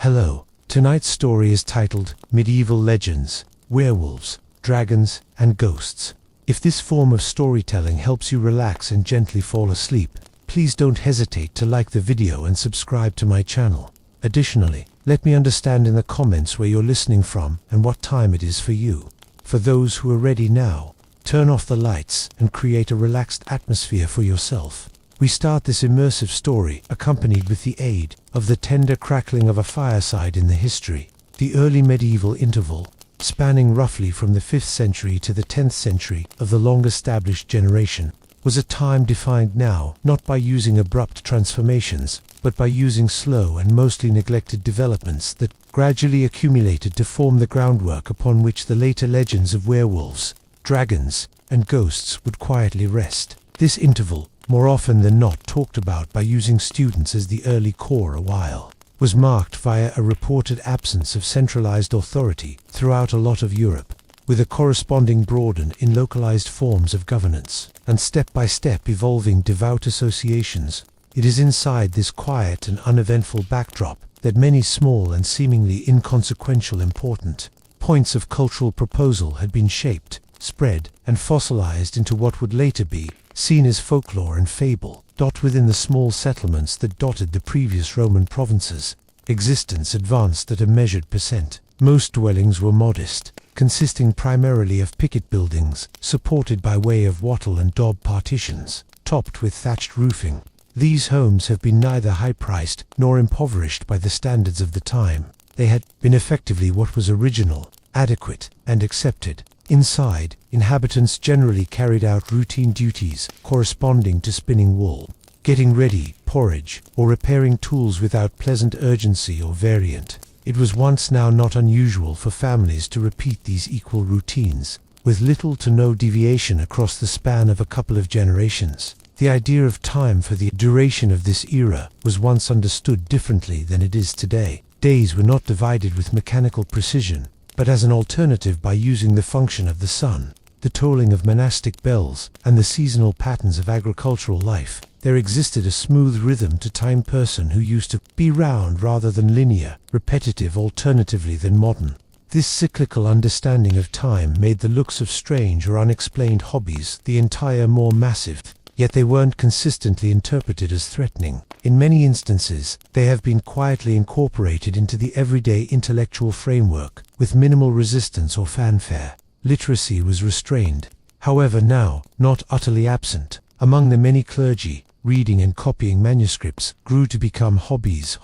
Hello, tonight's story is titled Medieval Legends, Werewolves, Dragons, and Ghosts. If this form of storytelling helps you relax and gently fall asleep, please don't hesitate to like the video and subscribe to my channel. Additionally, let me understand in the comments where you're listening from and what time it is for you. For those who are ready now, turn off the lights and create a relaxed atmosphere for yourself. We start this immersive story accompanied with the aid of the tender crackling of a fireside in the history. The early medieval interval, spanning roughly from the 5th century to the 10th century of the long-established generation, was a time defined now not by using abrupt transformations, but by using slow and mostly neglected developments that gradually accumulated to form the groundwork upon which the later legends of werewolves, dragons, and ghosts would quietly rest. This interval, more often than not talked about by using students as the early core a while, was marked via a reported absence of centralized authority throughout a lot of Europe, with a corresponding broaden in localized forms of governance, and step-by-step evolving devout associations. It is inside this quiet and uneventful backdrop that many small and seemingly inconsequential important points of cultural proposal had been shaped, spread, and fossilized into what would later be seen as folklore and fable. Within the small settlements that dotted the previous Roman provinces, existence advanced at a measured percent. Most dwellings were modest, consisting primarily of picket buildings, supported by way of wattle and daub partitions, topped with thatched roofing. These homes have been neither high-priced nor impoverished by the standards of the time. They had been effectively what was original, adequate, and accepted. Inside, inhabitants generally carried out routine duties corresponding to spinning wool, getting ready porridge, or repairing tools without pleasant urgency or variant. It was once now not unusual for families to repeat these equal routines, with little to no deviation across the span of a couple of generations. The idea of time for the duration of this era was once understood differently than it is today. Days were not divided with mechanical precision, but as an alternative by using the function of the sun, the tolling of monastic bells, and the seasonal patterns of agricultural life. There existed a smooth rhythm to time person who used to be round rather than linear, repetitive alternatively than modern. This cyclical understanding of time made the looks of strange or unexplained hobbies the entire more massive, yet they weren't consistently interpreted as threatening. In many instances, they have been quietly incorporated into the everyday intellectual framework, with minimal resistance or fanfare. Literacy was restrained, however now not utterly absent. Among the many clergy, reading and copying manuscripts grew to become hobbies.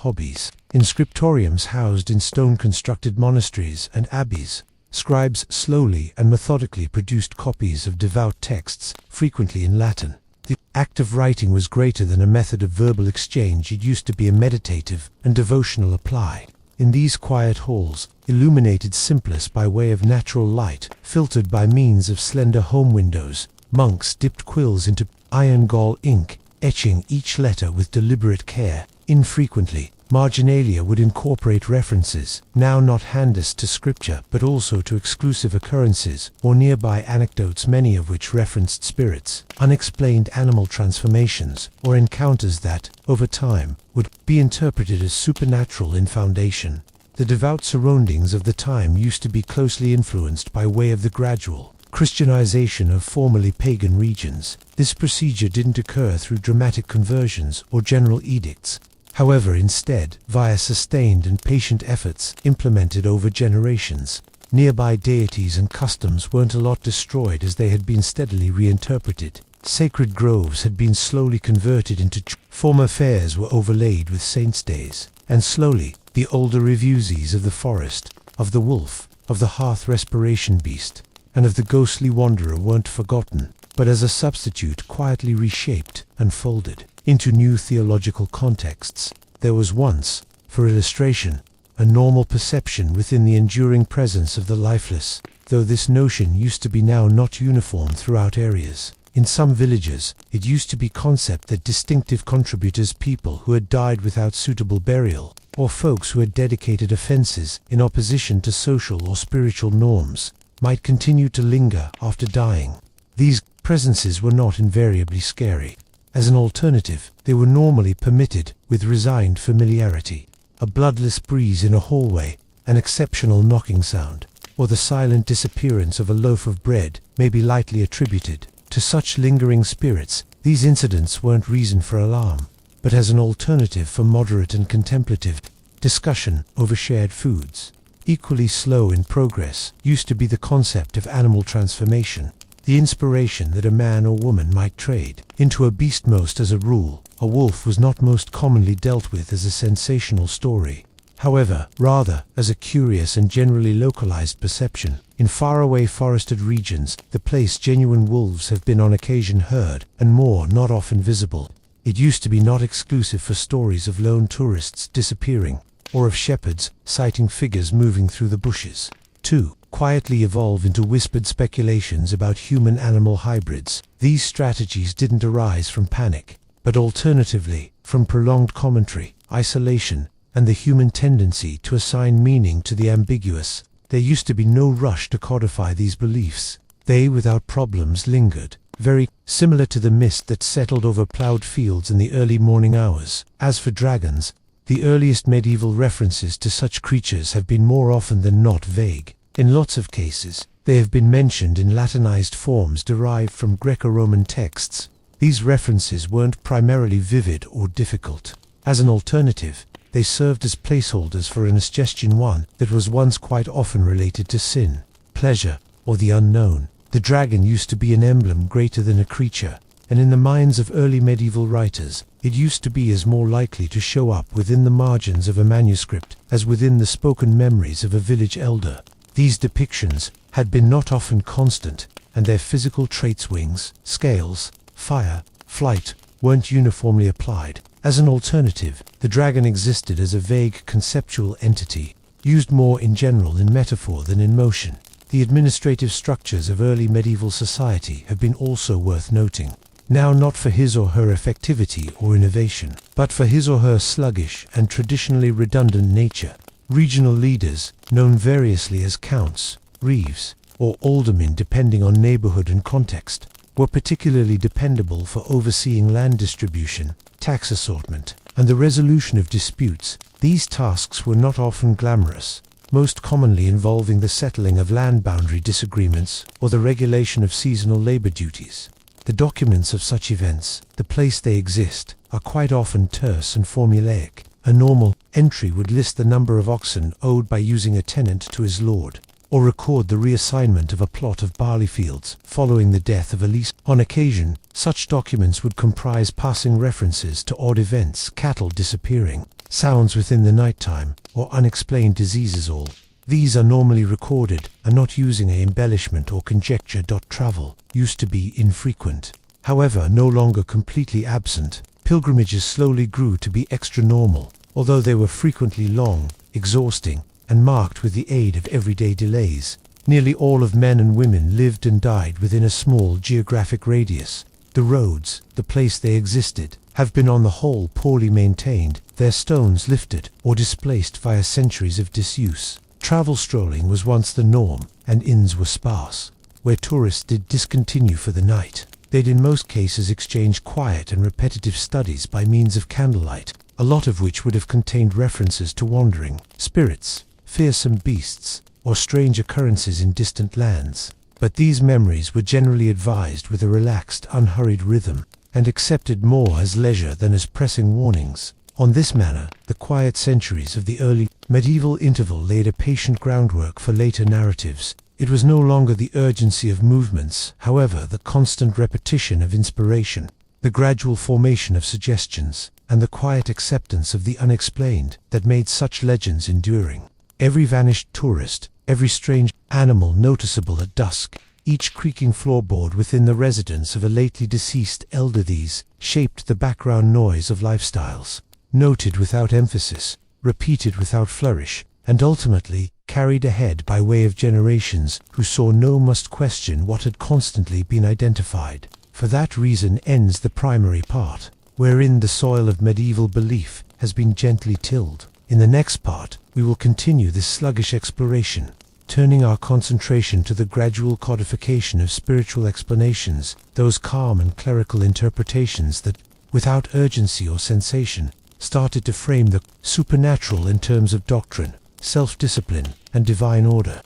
In scriptoriums housed in stone-constructed monasteries and abbeys, scribes slowly and methodically produced copies of devout texts, frequently in Latin. The act of writing was greater than a method of verbal exchange. It used to be a meditative and devotional apply. In these quiet halls, illuminated simplest by way of natural light, filtered by means of slender home windows, monks dipped quills into iron gall ink, etching each letter with deliberate care. Infrequently, marginalia would incorporate references, now not handist to scripture but also to exclusive occurrences or nearby anecdotes, many of which referenced spirits, unexplained animal transformations, or encounters that, over time, would be interpreted as supernatural in foundation. The devout surroundings of the time used to be closely influenced by way of the gradual Christianization of formerly pagan regions. This procedure didn't occur through dramatic conversions or general edicts. However, instead, via sustained and patient efforts implemented over generations. Nearby deities and customs weren't a lot destroyed as they had been steadily reinterpreted. Sacred groves had been slowly converted into former fairs were overlaid with saints' days, and slowly, the older revueses of the forest, of the wolf, of the hearth respiration beast, and of the ghostly wanderer weren't forgotten, but as a substitute quietly reshaped and folded into new theological contexts. There was once, for illustration, a normal perception within the enduring presence of the lifeless, though this notion used to be now not uniform throughout areas. In some villages, it used to be concept that distinctive contributors, people who had died without suitable burial, or folks who had dedicated offenses in opposition to social or spiritual norms, might continue to linger after dying. These presences were not invariably scary. As an alternative, they were normally permitted with resigned familiarity. a bloodless breeze in a hallway, an exceptional knocking sound, or the silent disappearance of a loaf of bread may be lightly attributed to such lingering spirits. These incidents weren't reason for alarm, but as an alternative for moderate and contemplative discussion over shared foods. Equally slow in progress used to be the concept of animal transformation, the inspiration that a man or woman might trade into a beast. Most as a rule, a wolf was not most commonly dealt with as a sensational story. However, rather as a curious and generally localized perception. In faraway forested regions, the place genuine wolves have been on occasion heard, and more not often visible. It used to be not exclusive for stories of lone tourists disappearing, or of shepherds sighting figures moving through the bushes. 2. Quietly evolve into whispered speculations about human-animal hybrids. These strategies didn't arise from panic, but alternatively, from prolonged commentary, isolation, and the human tendency to assign meaning to the ambiguous. There used to be no rush to codify these beliefs. They, without problems, lingered, very similar to the mist that settled over plowed fields in the early morning hours. As for dragons, the earliest medieval references to such creatures have been more often than not vague. In lots of cases, they have been mentioned in Latinized forms derived from Greco-Roman texts. These references weren't primarily vivid or difficult. As an alternative, they served as placeholders for an suggestion one that was once quite often related to sin, pleasure, or the unknown. The dragon used to be an emblem greater than a creature, and in the minds of early medieval writers, it used to be as more likely to show up within the margins of a manuscript as within the spoken memories of a village elder. These depictions had been not often constant, and their physical traits, wings, scales, fire, flight, weren't uniformly applied. As an alternative, the dragon existed as a vague conceptual entity, used more in general in metaphor than in motion. The administrative structures of early medieval society have been also worth noting. Now not for his or her effectivity or innovation, but for his or her sluggish and traditionally redundant nature. Regional leaders, known variously as counts, reeves, or aldermen depending on neighborhood and context, were particularly dependable for overseeing land distribution, tax assortment, and the resolution of disputes. These tasks were not often glamorous, most commonly involving the settling of land boundary disagreements or the regulation of seasonal labor duties. The documents of such events, the place they exist, are quite often terse and formulaic. A normal entry would list the number of oxen owed by using a tenant to his lord, or record the reassignment of a plot of barley fields following the death of a lease. On occasion, such documents would comprise passing references to odd events, cattle disappearing, sounds within the nighttime, or unexplained diseases. All these are normally recorded and not using a embellishment or conjecture. Travel used to be infrequent, however no longer completely absent. Pilgrimages slowly grew to be extra normal, although they were frequently long, exhausting, and marked with the aid of everyday delays. Nearly all of men and women lived and died within a small geographic radius. The roads, the place they existed, have been on the whole poorly maintained, their stones lifted or displaced via centuries of disuse. Travel strolling was once the norm, and inns were sparse, where tourists did discontinue for the night. They'd in most cases exchange quiet and repetitive studies by means of candlelight, a lot of which would have contained references to wandering spirits, fearsome beasts, or strange occurrences in distant lands. But these memories were generally advised with a relaxed, unhurried rhythm, and accepted more as leisure than as pressing warnings. On this manner, the quiet centuries of the early medieval interval laid a patient groundwork for later narratives. It was no longer the urgency of movements, however, the constant repetition of inspiration, the gradual formation of suggestions, and the quiet acceptance of the unexplained that made such legends enduring. Every vanished tourist, every strange animal noticeable at dusk, each creaking floorboard within the residence of a lately deceased elder, these shaped the background noise of lifestyles, noted without emphasis, repeated without flourish, and ultimately carried ahead by way of generations who saw no must question what had constantly been identified. For that reason ends the primary part, wherein the soil of medieval belief has been gently tilled. In the next part, we will continue this sluggish exploration, turning our concentration to the gradual codification of spiritual explanations, those calm and clerical interpretations that, without urgency or sensation, started to frame the supernatural in terms of doctrine, self-discipline, and divine order.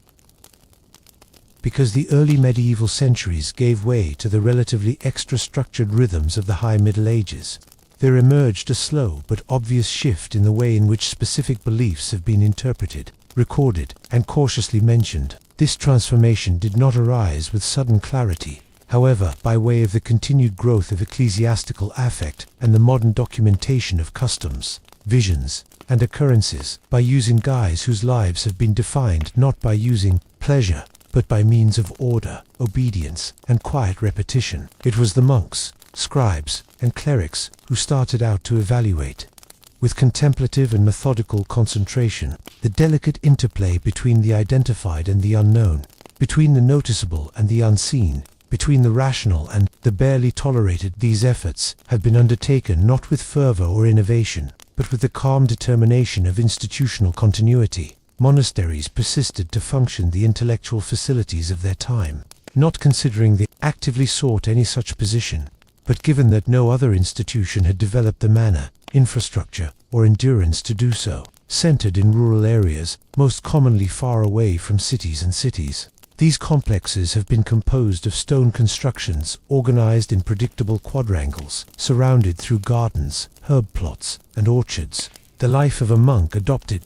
Because the early medieval centuries gave way to the relatively extra-structured rhythms of the High Middle Ages, there emerged a slow but obvious shift in the way in which specific beliefs have been interpreted, recorded, and cautiously mentioned. This transformation did not arise with sudden clarity, however, by way of the continued growth of ecclesiastical affect and the modern documentation of customs, visions, and occurrences, by using guides whose lives have been defined not by using pleasure, but by means of order, obedience, and quiet repetition. It was the monks, scribes, and clerics who started out to evaluate, with contemplative and methodical concentration, the delicate interplay between the identified and the unknown, between the noticeable and the unseen, between the rational and the barely tolerated. These efforts have been undertaken not with fervor or innovation, but with the calm determination of institutional continuity. Monasteries persisted to function the intellectual facilities of their time, not considering they actively sought any such position, but given that no other institution had developed the manner, infrastructure, or endurance to do so, centered in rural areas, most commonly far away from cities and cities. These complexes have been composed of stone constructions organized in predictable quadrangles, surrounded through gardens, herb plots, and orchards. The life of a monk adopted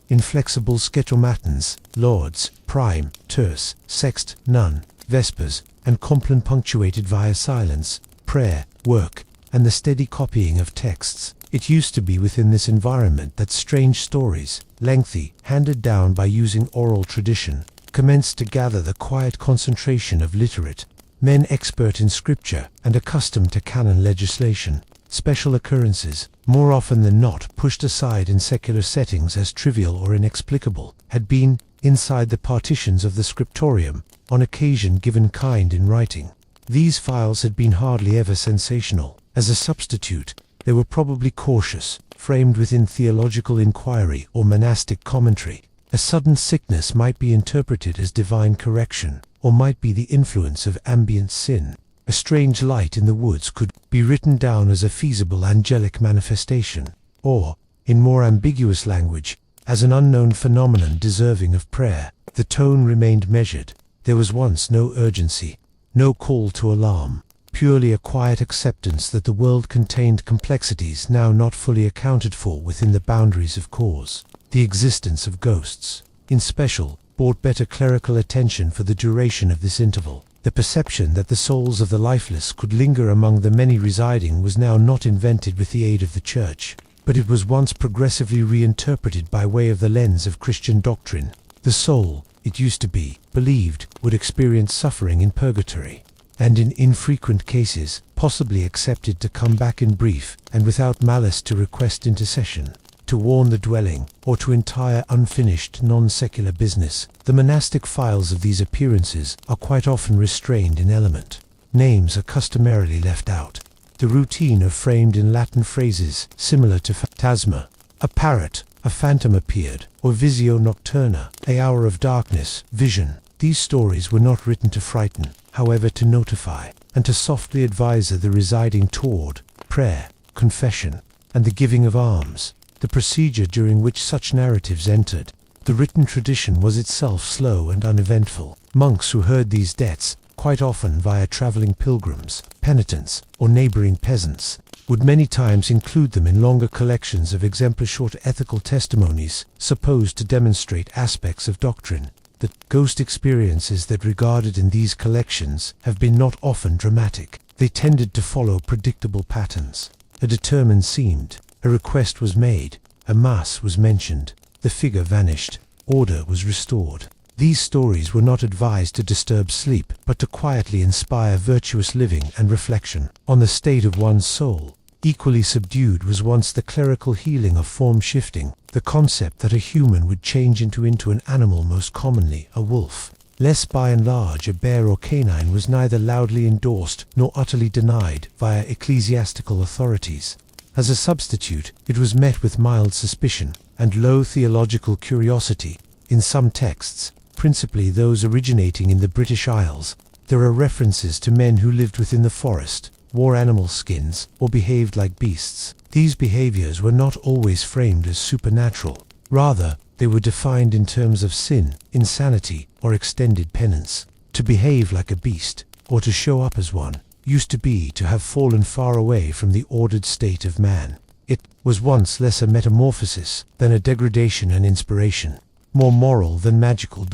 inflexible schetomatons, lauds, prime, terce, sext, nun, vespers, and compline punctuated via silence, prayer, work, and the steady copying of texts. It used to be within this environment that strange stories, lengthy, handed down by using oral tradition, commenced to gather the quiet concentration of literate men expert in scripture and accustomed to canon legislation. Special occurrences, more often than not pushed aside in secular settings as trivial or inexplicable, had been, inside the partitions of the scriptorium, on occasion given kind in writing. These files had been hardly ever sensational. As a substitute, they were probably cautious, framed within theological inquiry or monastic commentary. A sudden sickness might be interpreted as divine correction, or might be the influence of ambient sin. A strange light in the woods could be written down as a feasible angelic manifestation, or, in more ambiguous language, as an unknown phenomenon deserving of prayer. The tone remained measured. There was once no urgency, no call to alarm, purely a quiet acceptance that the world contained complexities now not fully accounted for within the boundaries of cause. The existence of ghosts, in special, brought better clerical attention for the duration of this interval. The perception that the souls of the lifeless could linger among the many residing was now not invented with the aid of the Church, but it was once progressively reinterpreted by way of the lens of Christian doctrine. The soul, it used to be believed, would experience suffering in purgatory, and in infrequent cases, possibly accepted to come back in brief and without malice to request intercession, to warn the dwelling, or to entire unfinished non-secular business. The monastic files of these appearances are quite often restrained in element. Names are customarily left out. The routine are framed in Latin phrases similar to phantasma, a parrot, a phantom appeared, or visio nocturna, a hour of darkness, vision. These stories were not written to frighten, however to notify, and to softly advise the residing toward prayer, confession, and the giving of alms. The procedure during which such narratives entered the written tradition was itself slow and uneventful. Monks who heard these debts, quite often via traveling pilgrims, penitents, or neighboring peasants, would many times include them in longer collections of exemplar short ethical testimonies, supposed to demonstrate aspects of doctrine. The ghost experiences that regarded in these collections have been not often dramatic. They tended to follow predictable patterns. A determined seemed, a request was made, a mass was mentioned, the figure vanished, order was restored. These stories were not advised to disturb sleep, but to quietly inspire virtuous living and reflection on the state of one's soul. Equally subdued was once the clerical healing of form shifting, the concept that a human would change into an animal, most commonly a wolf. Less by and large a bear or canine was neither loudly endorsed nor utterly denied via ecclesiastical authorities. As a substitute, it was met with mild suspicion and low theological curiosity. In some texts, principally those originating in the British Isles, there are references to men who lived within the forest, wore animal skins, or behaved like beasts. These behaviors were not always framed as supernatural. Rather, they were defined in terms of sin, insanity, or extended penance. To behave like a beast, or to show up as one, used to be to have fallen far away from the ordered state of man. It was once less a metamorphosis than a degradation and inspiration, more moral than magical.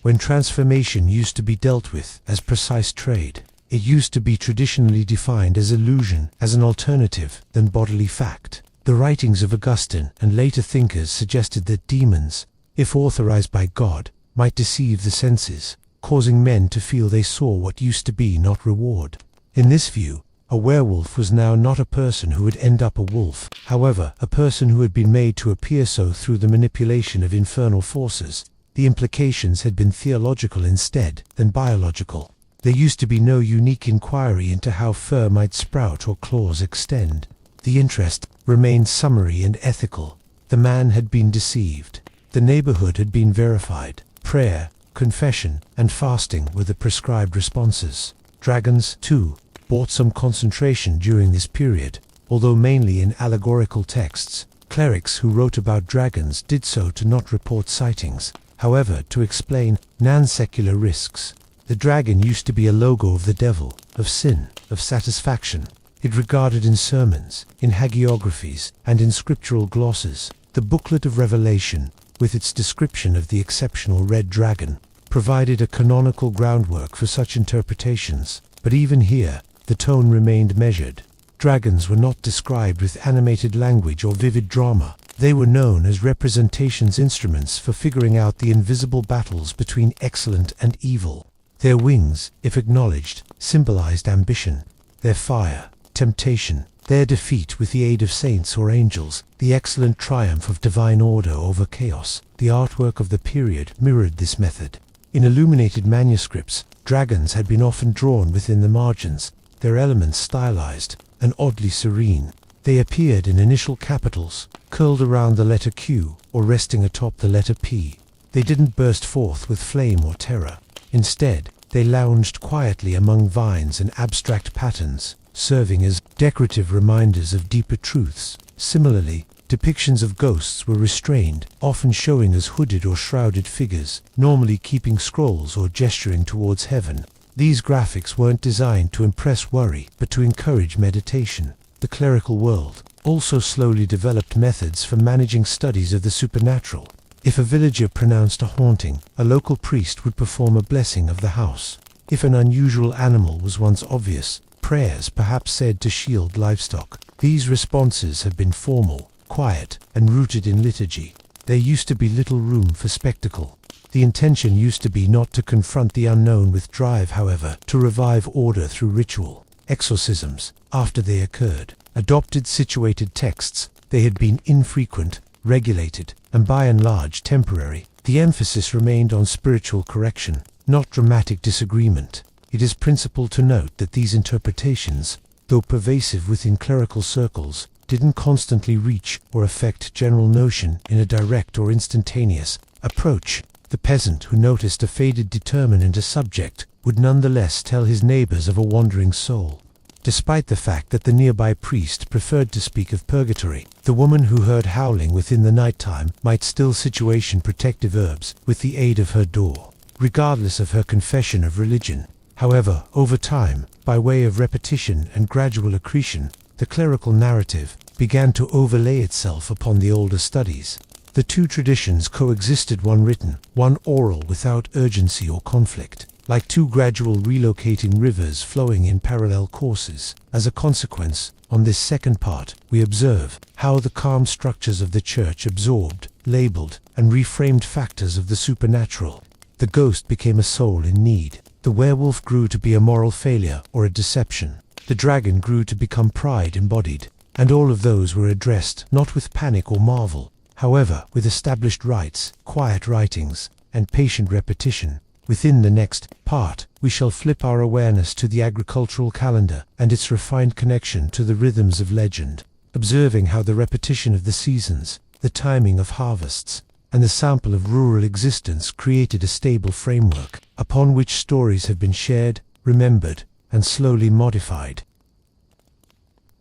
When transformation used to be dealt with as precise trade, it used to be traditionally defined as illusion, as an alternative than bodily fact. The writings of Augustine and later thinkers suggested that demons, if authorized by God, might deceive the senses, causing men to feel they saw what used to be not reward. In this view, a werewolf was now not a person who would end up a wolf, however, a person who had been made to appear so through the manipulation of infernal forces. The implications had been theological instead than biological. There used to be no unique inquiry into how fur might sprout or claws extend. The interest remained summary and ethical. The man had been deceived. The neighborhood had been verified. Prayer, confession, and fasting were the prescribed responses. Dragons, too, brought some concentration during this period, although mainly in allegorical texts. Clerics who wrote about dragons did so to not report sightings, however, to explain non-secular risks. The dragon used to be a logo of the devil, of sin, of satisfaction. It regarded in sermons, in hagiographies, and in scriptural glosses. The Booklet of Revelation, with its description of the exceptional red dragon, provided a canonical groundwork for such interpretations. But even here, the tone remained measured. Dragons were not described with animated language or vivid drama. They were known as representations, instruments for figuring out the invisible battles between excellent and evil. Their wings, if acknowledged, symbolized ambition. Their fire, temptation. Their defeat with the aid of saints or angels, the excellent triumph of divine order over chaos. The artwork of the period mirrored this method. In illuminated manuscripts, dragons had been often drawn within the margins, their elements stylized and oddly serene. They appeared in initial capitals, curled around the letter Q or resting atop the letter P. They didn't burst forth with flame or terror. Instead, they lounged quietly among vines and abstract patterns, serving as decorative reminders of deeper truths. Similarly, depictions of ghosts were restrained, often showing as hooded or shrouded figures, normally keeping scrolls or gesturing towards heaven. These graphics weren't designed to impress worry, but to encourage meditation. The clerical world also slowly developed methods for managing studies of the supernatural. If a villager pronounced a haunting, a local priest would perform a blessing of the house. If an unusual animal was once obvious, prayers perhaps said to shield livestock. These responses have been formal, quiet, and rooted in liturgy. There used to be little room for spectacle. The intention used to be not to confront the unknown with drive, however, to revive order through ritual. Exorcisms, after they occurred, adopted situated texts. They had been infrequent, regulated, and by and large temporary. The emphasis remained on spiritual correction, not dramatic disagreement. It is principal to note that these interpretations, though pervasive within clerical circles, didn't constantly reach or affect general notion in a direct or instantaneous approach. The peasant who noticed a faded determinant, a subject, would nonetheless tell his neighbors of a wandering soul. Despite the fact that the nearby priest preferred to speak of purgatory, the woman who heard howling within the nighttime might still situation protective herbs with the aid of her door, regardless of her confession of religion. However, over time, by way of repetition and gradual accretion, the clerical narrative began to overlay itself upon the older studies. The two traditions coexisted, one written, one oral, without urgency or conflict, like two gradual relocating rivers flowing in parallel courses. As a consequence, on this second part, we observe how the calm structures of the church absorbed, labeled, and reframed factors of the supernatural. The ghost became a soul in need. The werewolf grew to be a moral failure or a deception. The dragon grew to become pride embodied. And all of those were addressed not with panic or marvel, however, with established rites, quiet writings, and patient repetition. Within the next part, we shall flip our awareness to the agricultural calendar and its refined connection to the rhythms of legend, observing how the repetition of the seasons, the timing of harvests, and the sample of rural existence created a stable framework upon which stories have been shared, remembered, and slowly modified.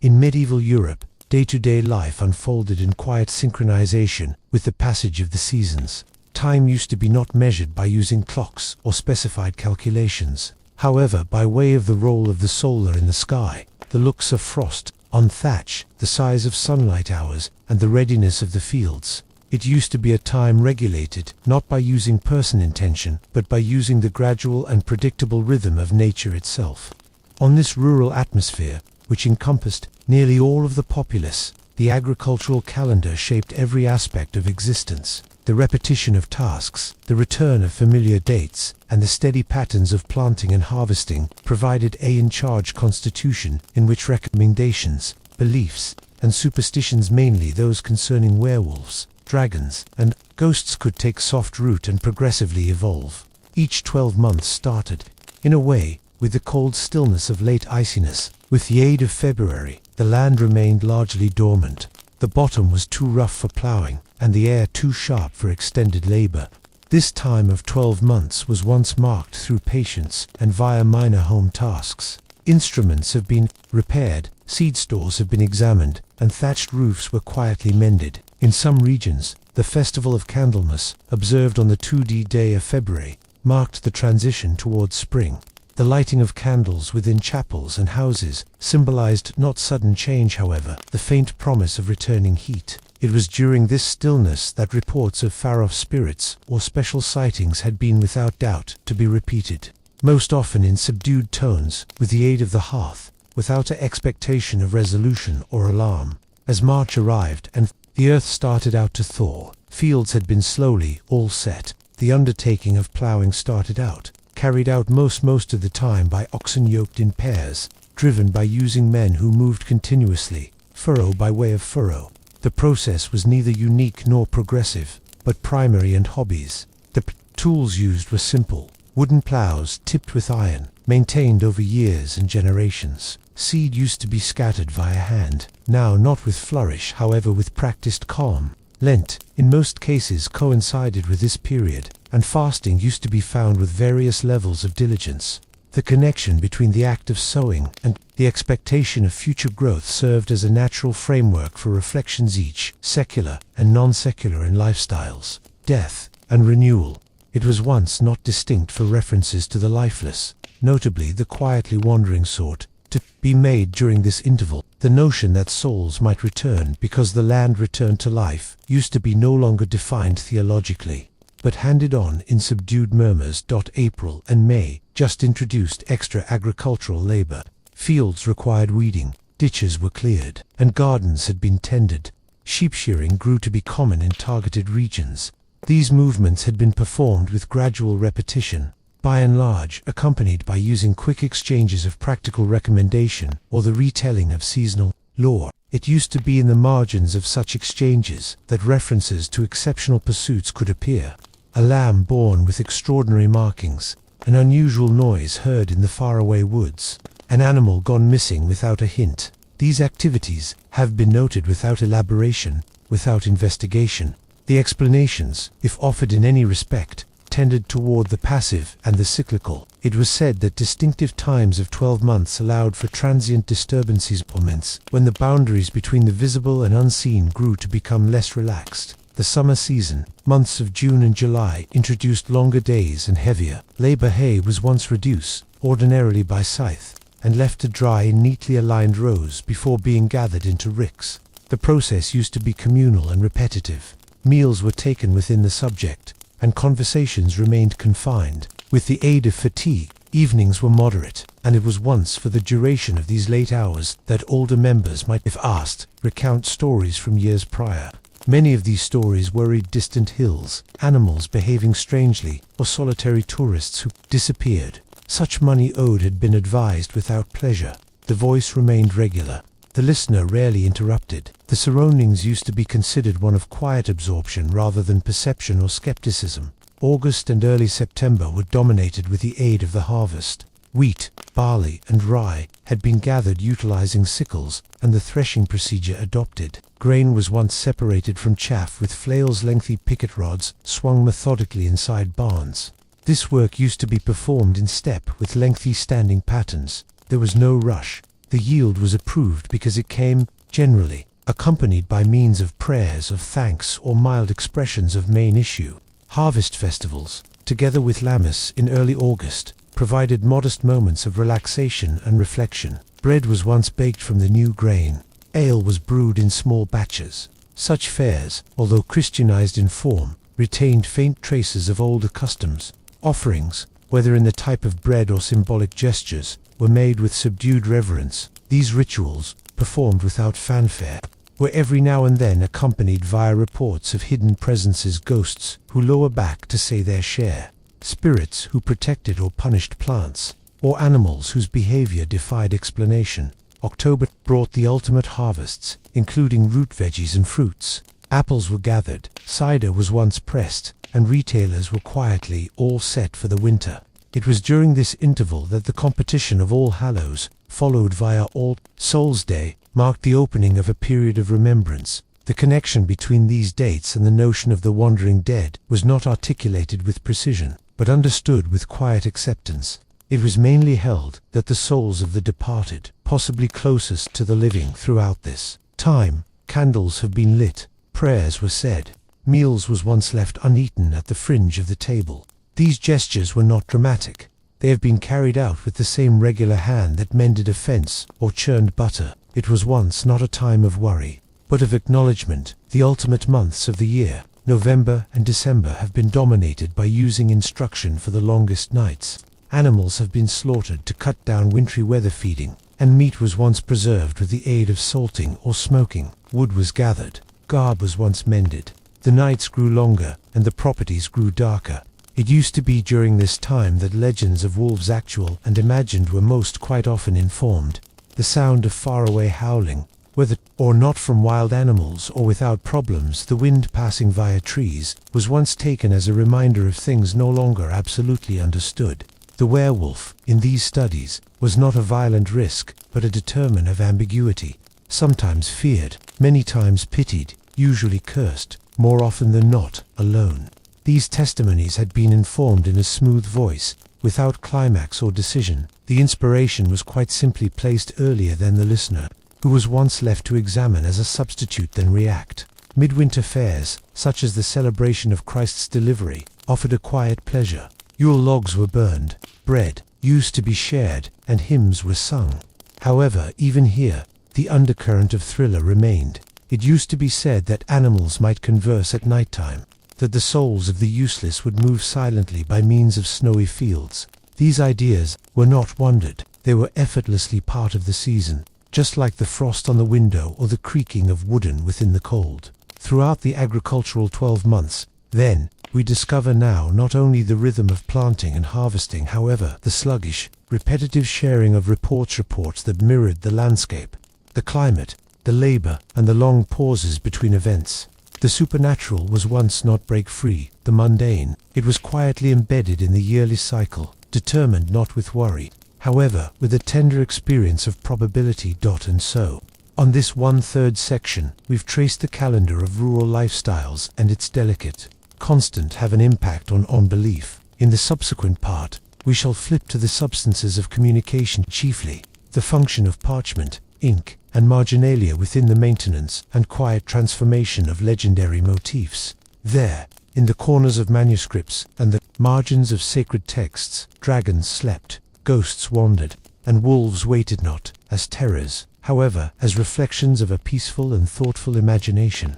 In medieval Europe, day-to-day life unfolded in quiet synchronization with the passage of the seasons. Time used to be not measured by using clocks or specified calculations. However, by way of the role of the solar in the sky, the looks of frost on thatch, the size of sunlight hours, and the readiness of the fields, it used to be a time regulated not by using person intention, but by using the gradual and predictable rhythm of nature itself. On this rural atmosphere, which encompassed nearly all of the populace, the agricultural calendar shaped every aspect of existence. The repetition of tasks, the return of familiar dates, and the steady patterns of planting and harvesting provided a in-charge constitution in which recommendations, beliefs, and superstitions, mainly those concerning werewolves, dragons, and ghosts, could take soft root and progressively evolve. Each 12 months started, in a way, with the cold stillness of late iciness. With the aid of February, the land remained largely dormant. The bottom was too rough for ploughing, and the air too sharp for extended labor. This time of 12 months was once marked through patience and via minor home tasks. Instruments have been repaired, seed stores have been examined, and thatched roofs were quietly mended. In some regions, the Festival of Candlemas, observed on the 2D day of February, marked the transition towards spring. The lighting of candles within chapels and houses symbolized not sudden change, however, the faint promise of returning heat. It was during this stillness that reports of far-off spirits or special sightings had been without doubt to be repeated, most often in subdued tones, with the aid of the hearth, without an expectation of resolution or alarm. As March arrived and the earth started out to thaw, fields had been slowly all set. The undertaking of ploughing started out, carried out most of the time by oxen yoked in pairs, driven by using men who moved continuously, furrow by way of furrow. The process was neither unique nor progressive, but primary and hobbies. The tools used were simple, wooden ploughs tipped with iron, maintained over years and generations. Seed used to be scattered via hand, now not with flourish, however with practiced calm. Lent, in most cases, coincided with this period, and fasting used to be found with various levels of diligence. The connection between the act of sowing and the expectation of future growth served as a natural framework for reflections, each secular and non-secular, in lifestyles, death, and renewal. It was once not distinct for references to the lifeless, notably the quietly wandering sort, to be made during this interval. The notion that souls might return because the land returned to life used to be no longer defined theologically, but handed on in subdued murmurs. April and May just introduced extra agricultural labor. Fields required weeding, ditches were cleared, and gardens had been tended. Sheep shearing grew to be common in targeted regions. These movements had been performed with gradual repetition, by and large accompanied by using quick exchanges of practical recommendation or the retelling of seasonal lore. It used to be in the margins of such exchanges that references to exceptional pursuits could appear. A lamb born with extraordinary markings, an unusual noise heard in the faraway woods, an animal gone missing without a hint. These activities have been noted without elaboration, without investigation. The explanations, if offered in any respect, tended toward the passive and the cyclical. It was said that distinctive times of 12 months allowed for transient disturbances, moments when the boundaries between the visible and unseen grew to become less relaxed. The summer season, months of June and July, introduced longer days and heavier labor. Hay was once reduced, ordinarily by scythe, and left to dry in neatly aligned rows before being gathered into ricks. The process used to be communal and repetitive. Meals were taken within the subject, and conversations remained confined. With the aid of fatigue, evenings were moderate, and it was once for the duration of these late hours that older members might, if asked, recount stories from years prior. Many of these stories worried distant hills, animals behaving strangely, or solitary tourists who disappeared. Such money owed had been advised without pleasure. The voice remained regular, the listener rarely interrupted. The surroundings used to be considered one of quiet absorption rather than perception or skepticism. August and early September were dominated with the aid of the harvest. Wheat, barley, and rye had been gathered utilizing sickles, and the threshing procedure adopted. Grain was once separated from chaff with flails. Lengthy picket rods swung methodically inside barns. This work used to be performed in step with lengthy standing patterns. There was no rush. The yield was approved because it came, generally, accompanied by means of prayers of thanks or mild expressions of main issue. Harvest festivals, together with Lammas in early August, provided modest moments of relaxation and reflection. Bread was once baked from the new grain. Ale was brewed in small batches. Such fairs, although Christianized in form, retained faint traces of older customs. Offerings, whether in the type of bread or symbolic gestures, were made with subdued reverence. These rituals, performed without fanfare, were every now and then accompanied via reports of hidden presences, ghosts who lower back to say their share, spirits who protected or punished plants, or animals whose behavior defied explanation. October brought the ultimate harvests, including root veggies and fruits. Apples were gathered, cider was once pressed, and retailers were quietly all set for the winter. It was during this interval that the competition of All Hallows, followed via All Souls' Day, marked the opening of a period of remembrance. The connection between these dates and the notion of the wandering dead was not articulated with precision, but understood with quiet acceptance. It was mainly held that the souls of the departed, possibly closest to the living throughout this time, candles have been lit, prayers were said, meals was once left uneaten at the fringe of the table. These gestures were not dramatic. They have been carried out with the same regular hand that mended a fence or churned butter. It was once not a time of worry, but of acknowledgement. The ultimate months of the year, November and December, have been dominated by using instruction for the longest nights. Animals have been slaughtered to cut down wintry weather feeding, and meat was once preserved with the aid of salting or smoking. Wood was gathered, garb was once mended. The nights grew longer, and the properties grew darker. It used to be during this time that legends of wolves, actual and imagined, were most quite often informed. The sound of faraway howling, whether or not from wild animals or without problems, the wind passing via trees, was once taken as a reminder of things no longer absolutely understood. The werewolf, in these studies, was not a violent risk, but a determinant of ambiguity, sometimes feared, many times pitied, usually cursed, more often than not, alone. These testimonies had been informed in a smooth voice, without climax or decision. The inspiration was quite simply placed earlier than the listener, who was once left to examine as a substitute then react. Midwinter fairs, such as the celebration of Christ's delivery, offered a quiet pleasure. Yule logs were burned, bread used to be shared, and hymns were sung. However, even here, the undercurrent of thriller remained. It used to be said that animals might converse at night time, that the souls of the useless would move silently by means of snowy fields. These ideas were not wondered, they were effortlessly part of the season, just like the frost on the window or the creaking of wooden within the cold. Throughout the agricultural 12 months, then, we discover now not only the rhythm of planting and harvesting, however, the sluggish, repetitive sharing of reports that mirrored the landscape, the climate, the labor, and the long pauses between events. The supernatural was once not break-free, the mundane. It was quietly embedded in the yearly cycle, determined not with worry, however, with a tender experience of probability. And so, on this 1/3 section, we've traced the calendar of rural lifestyles and its delicate, constant have an impact on belief. In the subsequent part, we shall flip to the substances of communication, chiefly the function of parchment, ink, and marginalia within the maintenance and quiet transformation of legendary motifs. There, in the corners of manuscripts and the margins of sacred texts, dragons slept, ghosts wandered, and wolves waited not as terrors, however, as reflections of a peaceful and thoughtful imagination.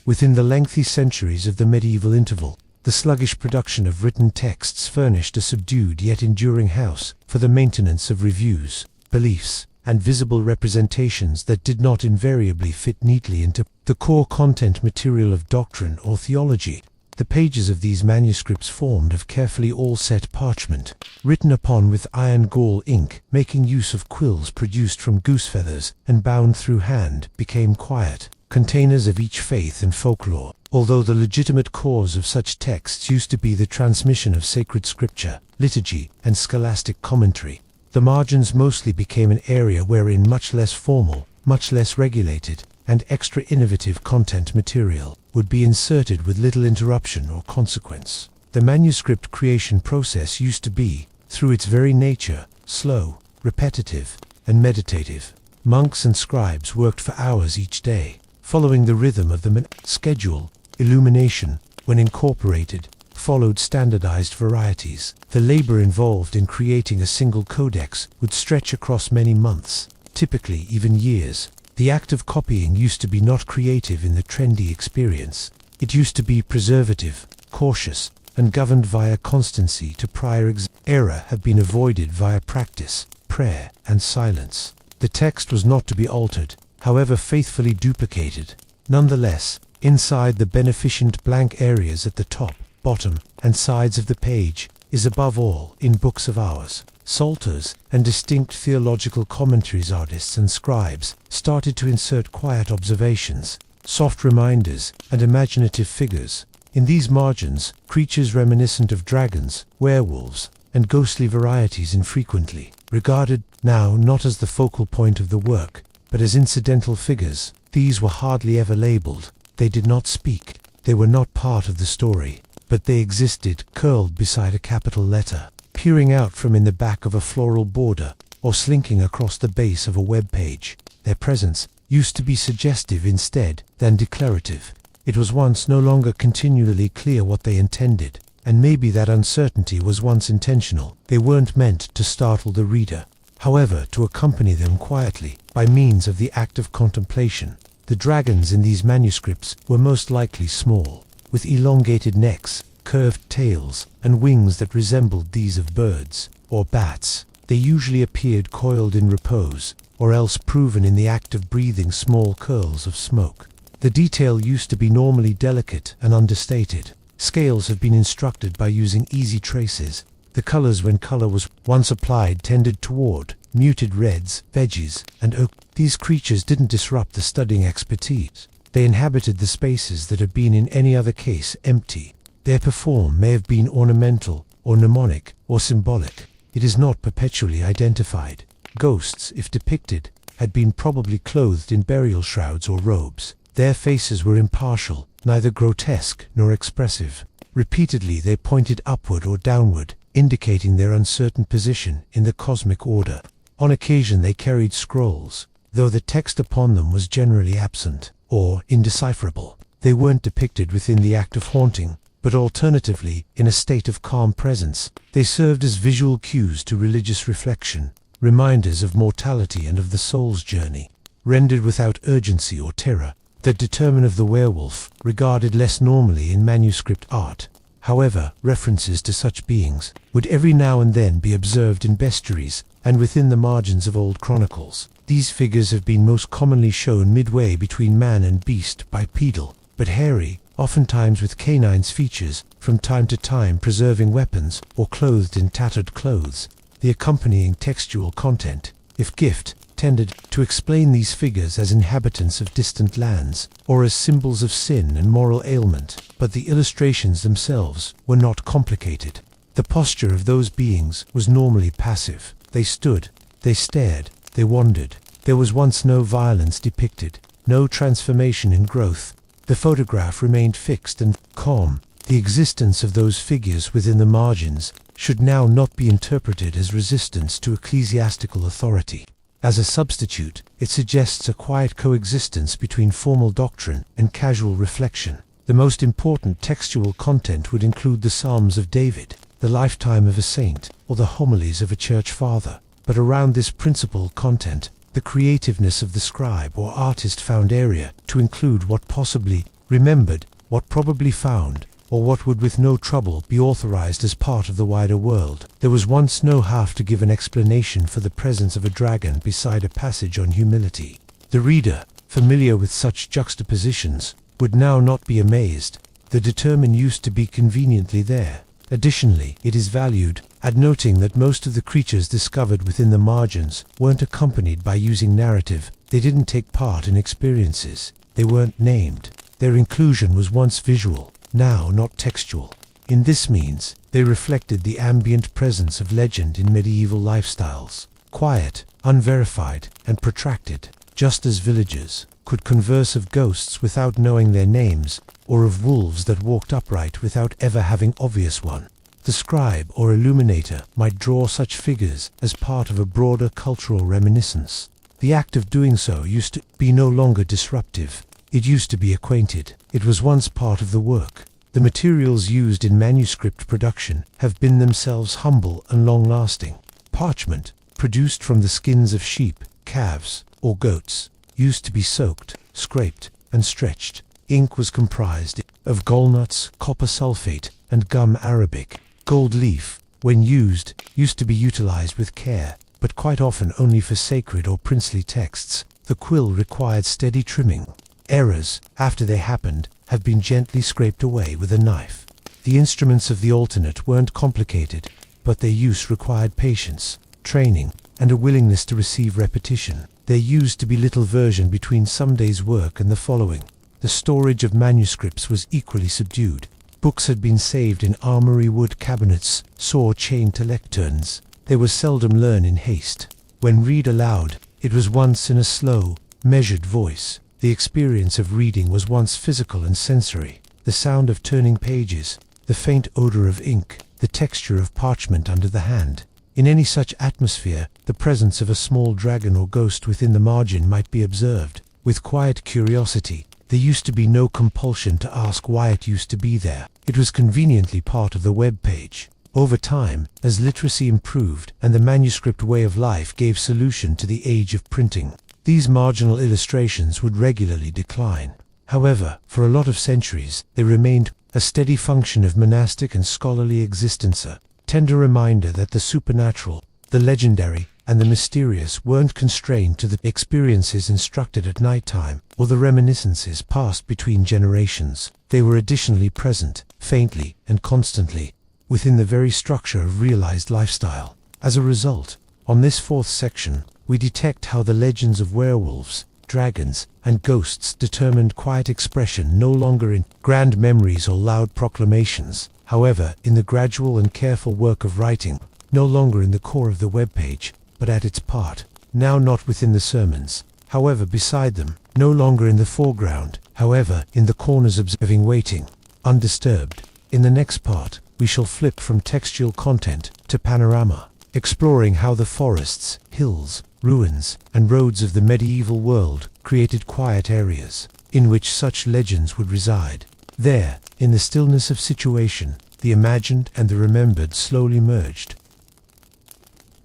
Within the lengthy centuries of the medieval interval, the sluggish production of written texts furnished a subdued yet enduring house for the maintenance of reviews, beliefs, and visible representations that did not invariably fit neatly into the core content material of doctrine or theology. The pages of these manuscripts, formed of carefully all-set parchment, written upon with iron gall ink, making use of quills produced from goose feathers and bound through hand, became quiet containers of each faith and folklore. Although the legitimate cause of such texts used to be the transmission of sacred scripture, liturgy, and scholastic commentary, the margins mostly became an area wherein much less formal, much less regulated, and extra innovative content material would be inserted with little interruption or consequence. The manuscript creation process used to be, through its very nature, slow, repetitive, and meditative. Monks and scribes worked for hours each day, following the rhythm of the schedule. Illumination, when incorporated, followed standardized varieties. The labor involved in creating a single codex would stretch across many months, typically even years. The act of copying used to be not creative in the trendy experience. It used to be preservative, cautious, and governed via constancy to prior error had been avoided via practice, prayer, and silence. The text was not to be altered, however faithfully duplicated. Nonetheless, inside the beneficent blank areas at the top, bottom, and sides of the page, is above all, in books of hours, psalters, and distinct theological commentaries. Artists and scribes started to insert quiet observations, soft reminders, and imaginative figures. In these margins, creatures reminiscent of dragons, werewolves, and ghostly varieties infrequently regarded now not as the focal point of the work, but as incidental figures. These were hardly ever labeled. They did not speak. They were not part of the story, but they existed, curled beside a capital letter, peering out from in the back of a floral border, or slinking across the base of a web page. Their presence used to be suggestive instead than declarative. It was once no longer continually clear what they intended, and maybe that uncertainty was once intentional. They weren't meant to startle the reader, however, to accompany them quietly, by means of the act of contemplation. The dragons in these manuscripts were most likely small, with elongated necks, curved tails, and wings that resembled these of birds or bats. They usually appeared coiled in repose, or else proven in the act of breathing small curls of smoke. The detail used to be normally delicate and understated. Scales have been instructed by using easy traces. The colors, when color was once applied, tended toward muted reds, veggies, and oak. These creatures didn't disrupt the studying expertise. They inhabited the spaces that had been in any other case empty. Their form may have been ornamental, or mnemonic, or symbolic. It is not perpetually identified. Ghosts, if depicted, had been probably clothed in burial shrouds or robes. Their faces were impartial, neither grotesque nor expressive. Repeatedly they pointed upward or downward, indicating their uncertain position in the cosmic order. On occasion they carried scrolls, though the text upon them was generally absent, or indecipherable. They weren't depicted within the act of haunting, but alternatively, in a state of calm presence. They served as visual cues to religious reflection, reminders of mortality and of the soul's journey, rendered without urgency or terror. The determine of the werewolf, regarded less normally in manuscript art. However, references to such beings would every now and then be observed in bestiaries and within the margins of old chronicles. These figures have been most commonly shown midway between man and beast, bipedal, but hairy, oftentimes with canines features, from time to time preserving weapons, or clothed in tattered clothes. The accompanying textual content, if gift, tended to explain these figures as inhabitants of distant lands, or as symbols of sin and moral ailment, but the illustrations themselves were not complicated. The posture of those beings was normally passive. They stood, they stared, they wandered. There was once no violence depicted, no transformation in growth. The photograph remained fixed and calm. The existence of those figures within the margins should now not be interpreted as resistance to ecclesiastical authority. As a substitute, it suggests a quiet coexistence between formal doctrine and casual reflection. The most important textual content would include the Psalms of David, the lifetime of a saint, or the homilies of a church father. But around this principal content, the creativeness of the scribe or artist found area to include what possibly remembered, what probably found, or what would with no trouble be authorized as part of the wider world. There was once no have to give an explanation for the presence of a dragon beside a passage on humility. The reader, familiar with such juxtapositions, would now not be amazed. The determine used to be conveniently there. Additionally, it is valued at noting that most of the creatures discovered within the margins weren't accompanied by using narrative. They didn't take part in experiences. They weren't named. Their inclusion was once visual, now not textual. In this means, they reflected the ambient presence of legend in medieval lifestyles, quiet, unverified, and protracted, just as villagers could converse of ghosts without knowing their names, or of wolves that walked upright without ever having obvious one. The scribe or illuminator might draw such figures as part of a broader cultural reminiscence. The act of doing so used to be no longer disruptive. It used to be acquainted. It was once part of the work. The materials used in manuscript production have been themselves humble and long-lasting. Parchment, produced from the skins of sheep, calves, or goats, used to be soaked, scraped, and stretched. Ink was comprised of gallnuts, copper sulfate, and gum arabic. Gold leaf, when used to be utilized with care, but quite often only for sacred or princely texts. The quill required steady trimming. Errors, after they happened, have been gently scraped away with a knife. The instruments of the alternate weren't complicated, but their use required patience, training, and a willingness to receive repetition. There used to be little version between some day's work and the following. The storage of manuscripts was equally subdued. Books had been saved in armory wood cabinets, sword chained to lecterns. They were seldom learned in haste. When read aloud, it was once in a slow, measured voice. The experience of reading was once physical and sensory. The sound of turning pages, the faint odor of ink, the texture of parchment under the hand. In any such atmosphere, the presence of a small dragon or ghost within the margin might be observed. With quiet curiosity, there used to be no compulsion to ask why it used to be there. It was conveniently part of the web page. Over time, as literacy improved and the manuscript way of life gave solution to the age of printing, these marginal illustrations would regularly decline. However, for a lot of centuries, they remained a steady function of monastic and scholarly existence, a tender reminder that the supernatural, the legendary, and the mysterious weren't constrained to the experiences instructed at night time or the reminiscences passed between generations. They were additionally present, faintly and constantly, within the very structure of realized lifestyle. As a result, on this fourth section, we detect how the legends of werewolves, dragons, and ghosts determined quiet expression no longer in grand memories or loud proclamations, however, in the gradual and careful work of writing, no longer in the core of the web page, but at its part, now not within the sermons, however beside them, no longer in the foreground, however in the corners observing waiting, undisturbed. In the next part, we shall flip from textual content to panorama, exploring how the forests, hills, ruins, and roads of the medieval world created quiet areas, in which such legends would reside. There, in the stillness of situation, the imagined and the remembered slowly merged.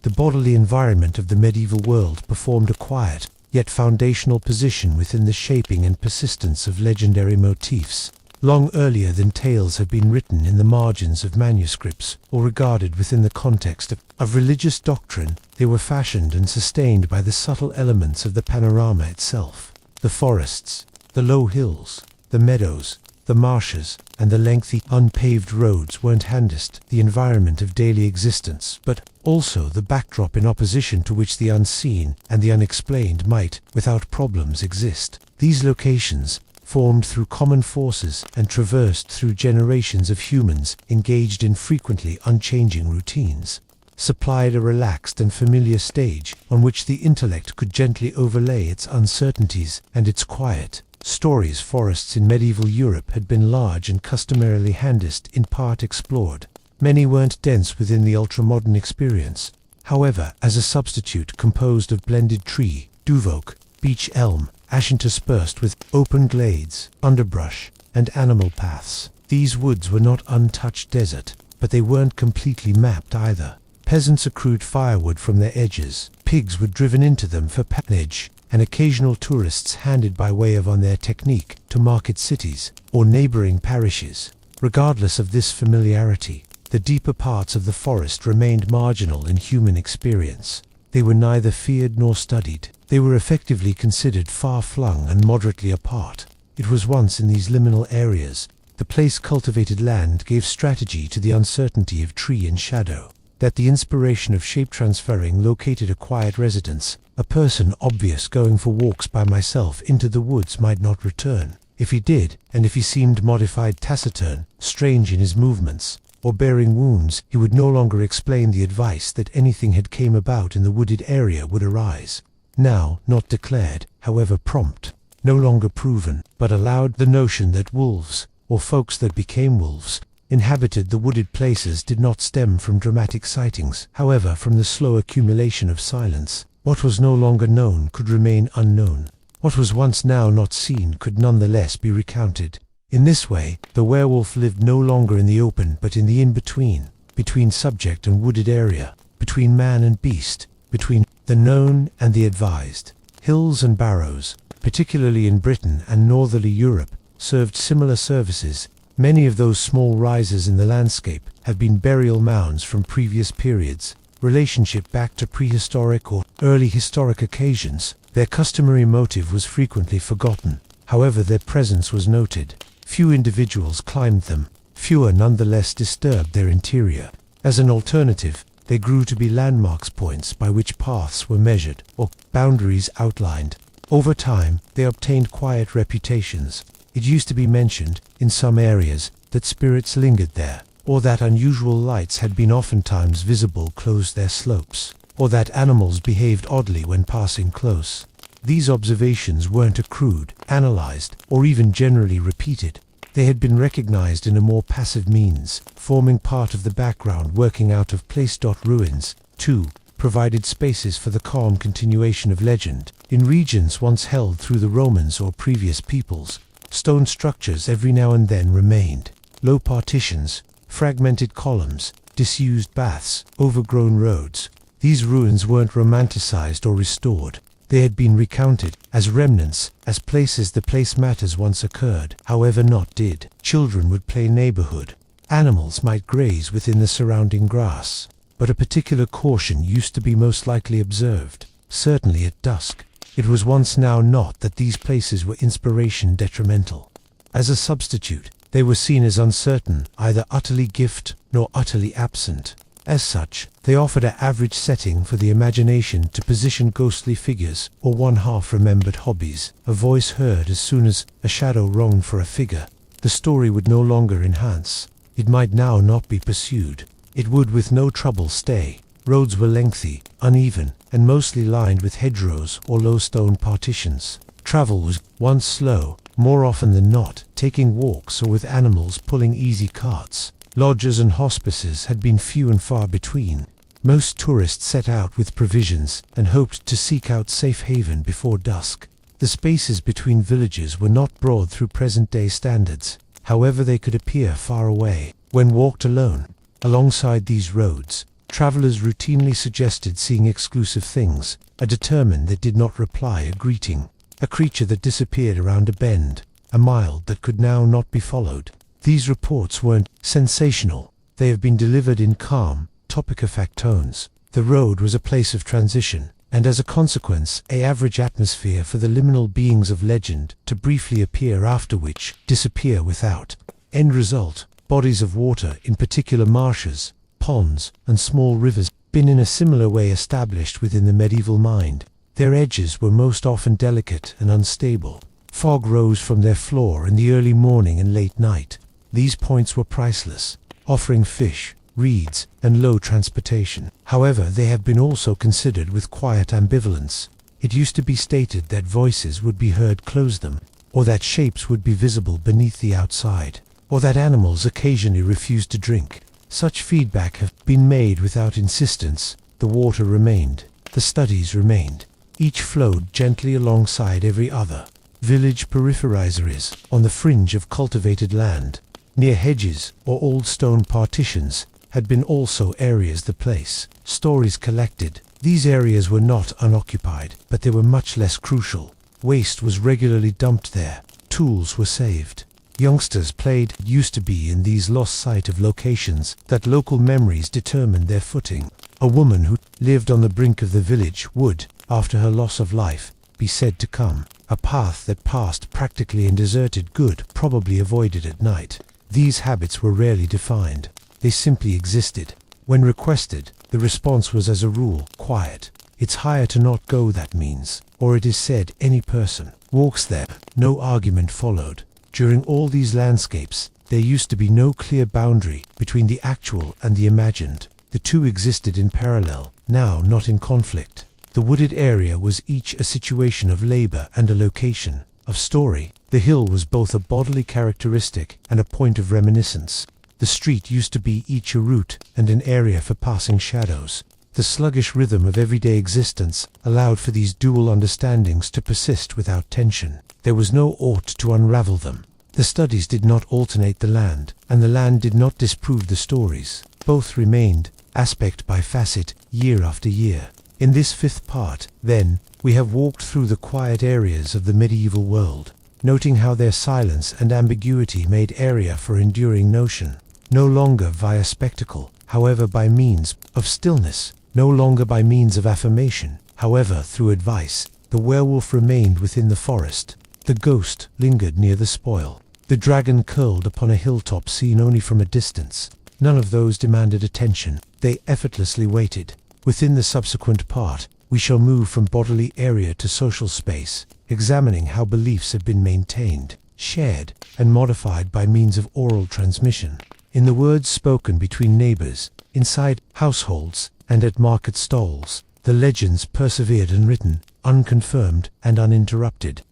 The bodily environment of the medieval world performed a quiet, yet foundational position within the shaping and persistence of legendary motifs. Long earlier than tales had been written in the margins of manuscripts or regarded within the context of religious doctrine, they were fashioned and sustained by the subtle elements of the panorama itself. The forests, the low hills, the meadows, the marshes, and the lengthy, unpaved roads weren't handist the environment of daily existence, but also the backdrop in opposition to which the unseen and the unexplained might, without problems, exist. These locations, formed through common forces and traversed through generations of humans engaged in frequently unchanging routines, supplied a relaxed and familiar stage on which the intellect could gently overlay its uncertainties and its quiet. Stories forests in medieval Europe had been large and customarily handist in part explored. Many weren't dense within the ultramodern experience. However, as a substitute composed of blended tree, duvok, beech elm, ash interspersed with open glades, underbrush, and animal paths. These woods were not untouched desert, but they weren't completely mapped either. Peasants accrued firewood from their edges, pigs were driven into them for patronage, and occasional tourists handed by way of on their technique to market cities or neighboring parishes. Regardless of this familiarity, the deeper parts of the forest remained marginal in human experience. They were neither feared nor studied. They were effectively considered far-flung and moderately apart. It was once in these liminal areas, the place cultivated land gave strategy to the uncertainty of tree and shadow, that the inspiration of shape-transferring located a quiet residence. A person obvious going for walks by myself into the woods might not return. If he did, and if he seemed modified, taciturn, strange in his movements, or bearing wounds, he would no longer explain the advice that anything had came about in the wooded area would arise. Now, not declared, however prompt, no longer proven, but allowed the notion that wolves, or folks that became wolves, inhabited the wooded places did not stem from dramatic sightings, however, from the slow accumulation of silence. What was no longer known could remain unknown. What was once now not seen could nonetheless be recounted. In this way, the werewolf lived no longer in the open but in the in-between, between subject and wooded area, between man and beast, between the known and the advised. Hills and barrows, particularly in Britain and northerly Europe, served similar services. Many of those small rises in the landscape have been burial mounds from previous periods, relationship back to prehistoric or early historic occasions. Their customary motive was frequently forgotten. However, their presence was noted. Few individuals climbed them. Fewer nonetheless disturbed their interior. As an alternative, they grew to be landmarks, points by which paths were measured or boundaries outlined. Over time, they obtained quiet reputations. It used to be mentioned, in some areas, that spirits lingered there, or that unusual lights had been oftentimes visible close their slopes, or that animals behaved oddly when passing close. These observations weren't accrued, analyzed, or even generally repeated. They had been recognized in a more passive means, forming part of the background working out of place-ruins. 2. Provided spaces for the calm continuation of legend. In regions once held through the Romans or previous peoples, stone structures every now and then remained. Low partitions, fragmented columns, disused baths, overgrown roads. These ruins weren't romanticized or restored. They had been recounted as remnants, as places the place matters once occurred, however not did. Children would play neighborhood. Animals might graze within the surrounding grass. But a particular caution used to be most likely observed, certainly at dusk. It was once now not that these places were inspiration detrimental. As a substitute, they were seen as uncertain, either utterly gift nor utterly absent. As such, they offered an average setting for the imagination to position ghostly figures or one-half-remembered hobbies. A voice heard as soon as a shadow roamed for a figure. The story would no longer enhance. It might now not be pursued. It would with no trouble stay. Roads were lengthy, uneven, and mostly lined with hedgerows or low stone partitions. Travel was once slow, more often than not, taking walks or with animals pulling easy carts. Lodges and hospices had been few and far between. Most tourists set out with provisions and hoped to seek out safe haven before dusk. The spaces between villages were not broad through present-day standards. However, they could appear far away. When walked alone, alongside these roads, travelers routinely suggested seeing exclusive things, a determined that did not reply a greeting, a creature that disappeared around a bend, a mile that could now not be followed. These reports weren't sensational. They have been delivered in calm, topic-of-fact tones. The road was a place of transition, and as a consequence, an average atmosphere for the liminal beings of legend to briefly appear after which disappear without. End result, bodies of water, in particular marshes, ponds, and small rivers, been in a similar way established within the medieval mind. Their edges were most often delicate and unstable. Fog rose from their floor in the early morning and late night. These points were priceless, offering fish, reeds, and low transportation. However, they have been also considered with quiet ambivalence. It used to be stated that voices would be heard close them, or that shapes would be visible beneath the outside, or that animals occasionally refused to drink. Such feedback have been made without insistence. The water remained. The studies remained. Each flowed gently alongside every other. Village peripheries, on the fringe of cultivated land, near hedges or old stone partitions, had been also areas the place. Stories collected. These areas were not unoccupied, but they were much less crucial. Waste was regularly dumped there. Tools were saved. Youngsters played. It used to be in these lost sight of locations that local memories determined their footing. A woman who lived on the brink of the village would, after her loss of life, be said to come. A path that passed practically in deserted good, probably avoided at night. These habits were rarely defined. They simply existed. When requested, the response was as a rule, quiet. It's higher to not go, that means. Or it is said, any person walks there. No argument followed. During all these landscapes, there used to be no clear boundary between the actual and the imagined. The two existed in parallel, now not in conflict. The wooded area was each a situation of labor and a location, of story. The hill was both a bodily characteristic and a point of reminiscence. The street used to be each a route and an area for passing shadows. The sluggish rhythm of everyday existence allowed for these dual understandings to persist without tension. There was no ought to unravel them. The studies did not alternate the land, and the land did not disprove the stories. Both remained, aspect by facet, year after year. In this fifth part, then, we have walked through the quiet areas of the medieval world, noting how their silence and ambiguity made area for enduring notion. No longer via spectacle, however by means of stillness, no longer by means of affirmation, however through advice, the werewolf remained within the forest. The ghost lingered near the spoil. The dragon curled upon a hilltop seen only from a distance. None of those demanded attention. They effortlessly waited. Within the subsequent part, we shall move from bodily area to social space, examining how beliefs have been maintained, shared, and modified by means of oral transmission. In the words spoken between neighbors, inside households, and at market stalls, the legends persevered unwritten, unconfirmed, and uninterrupted.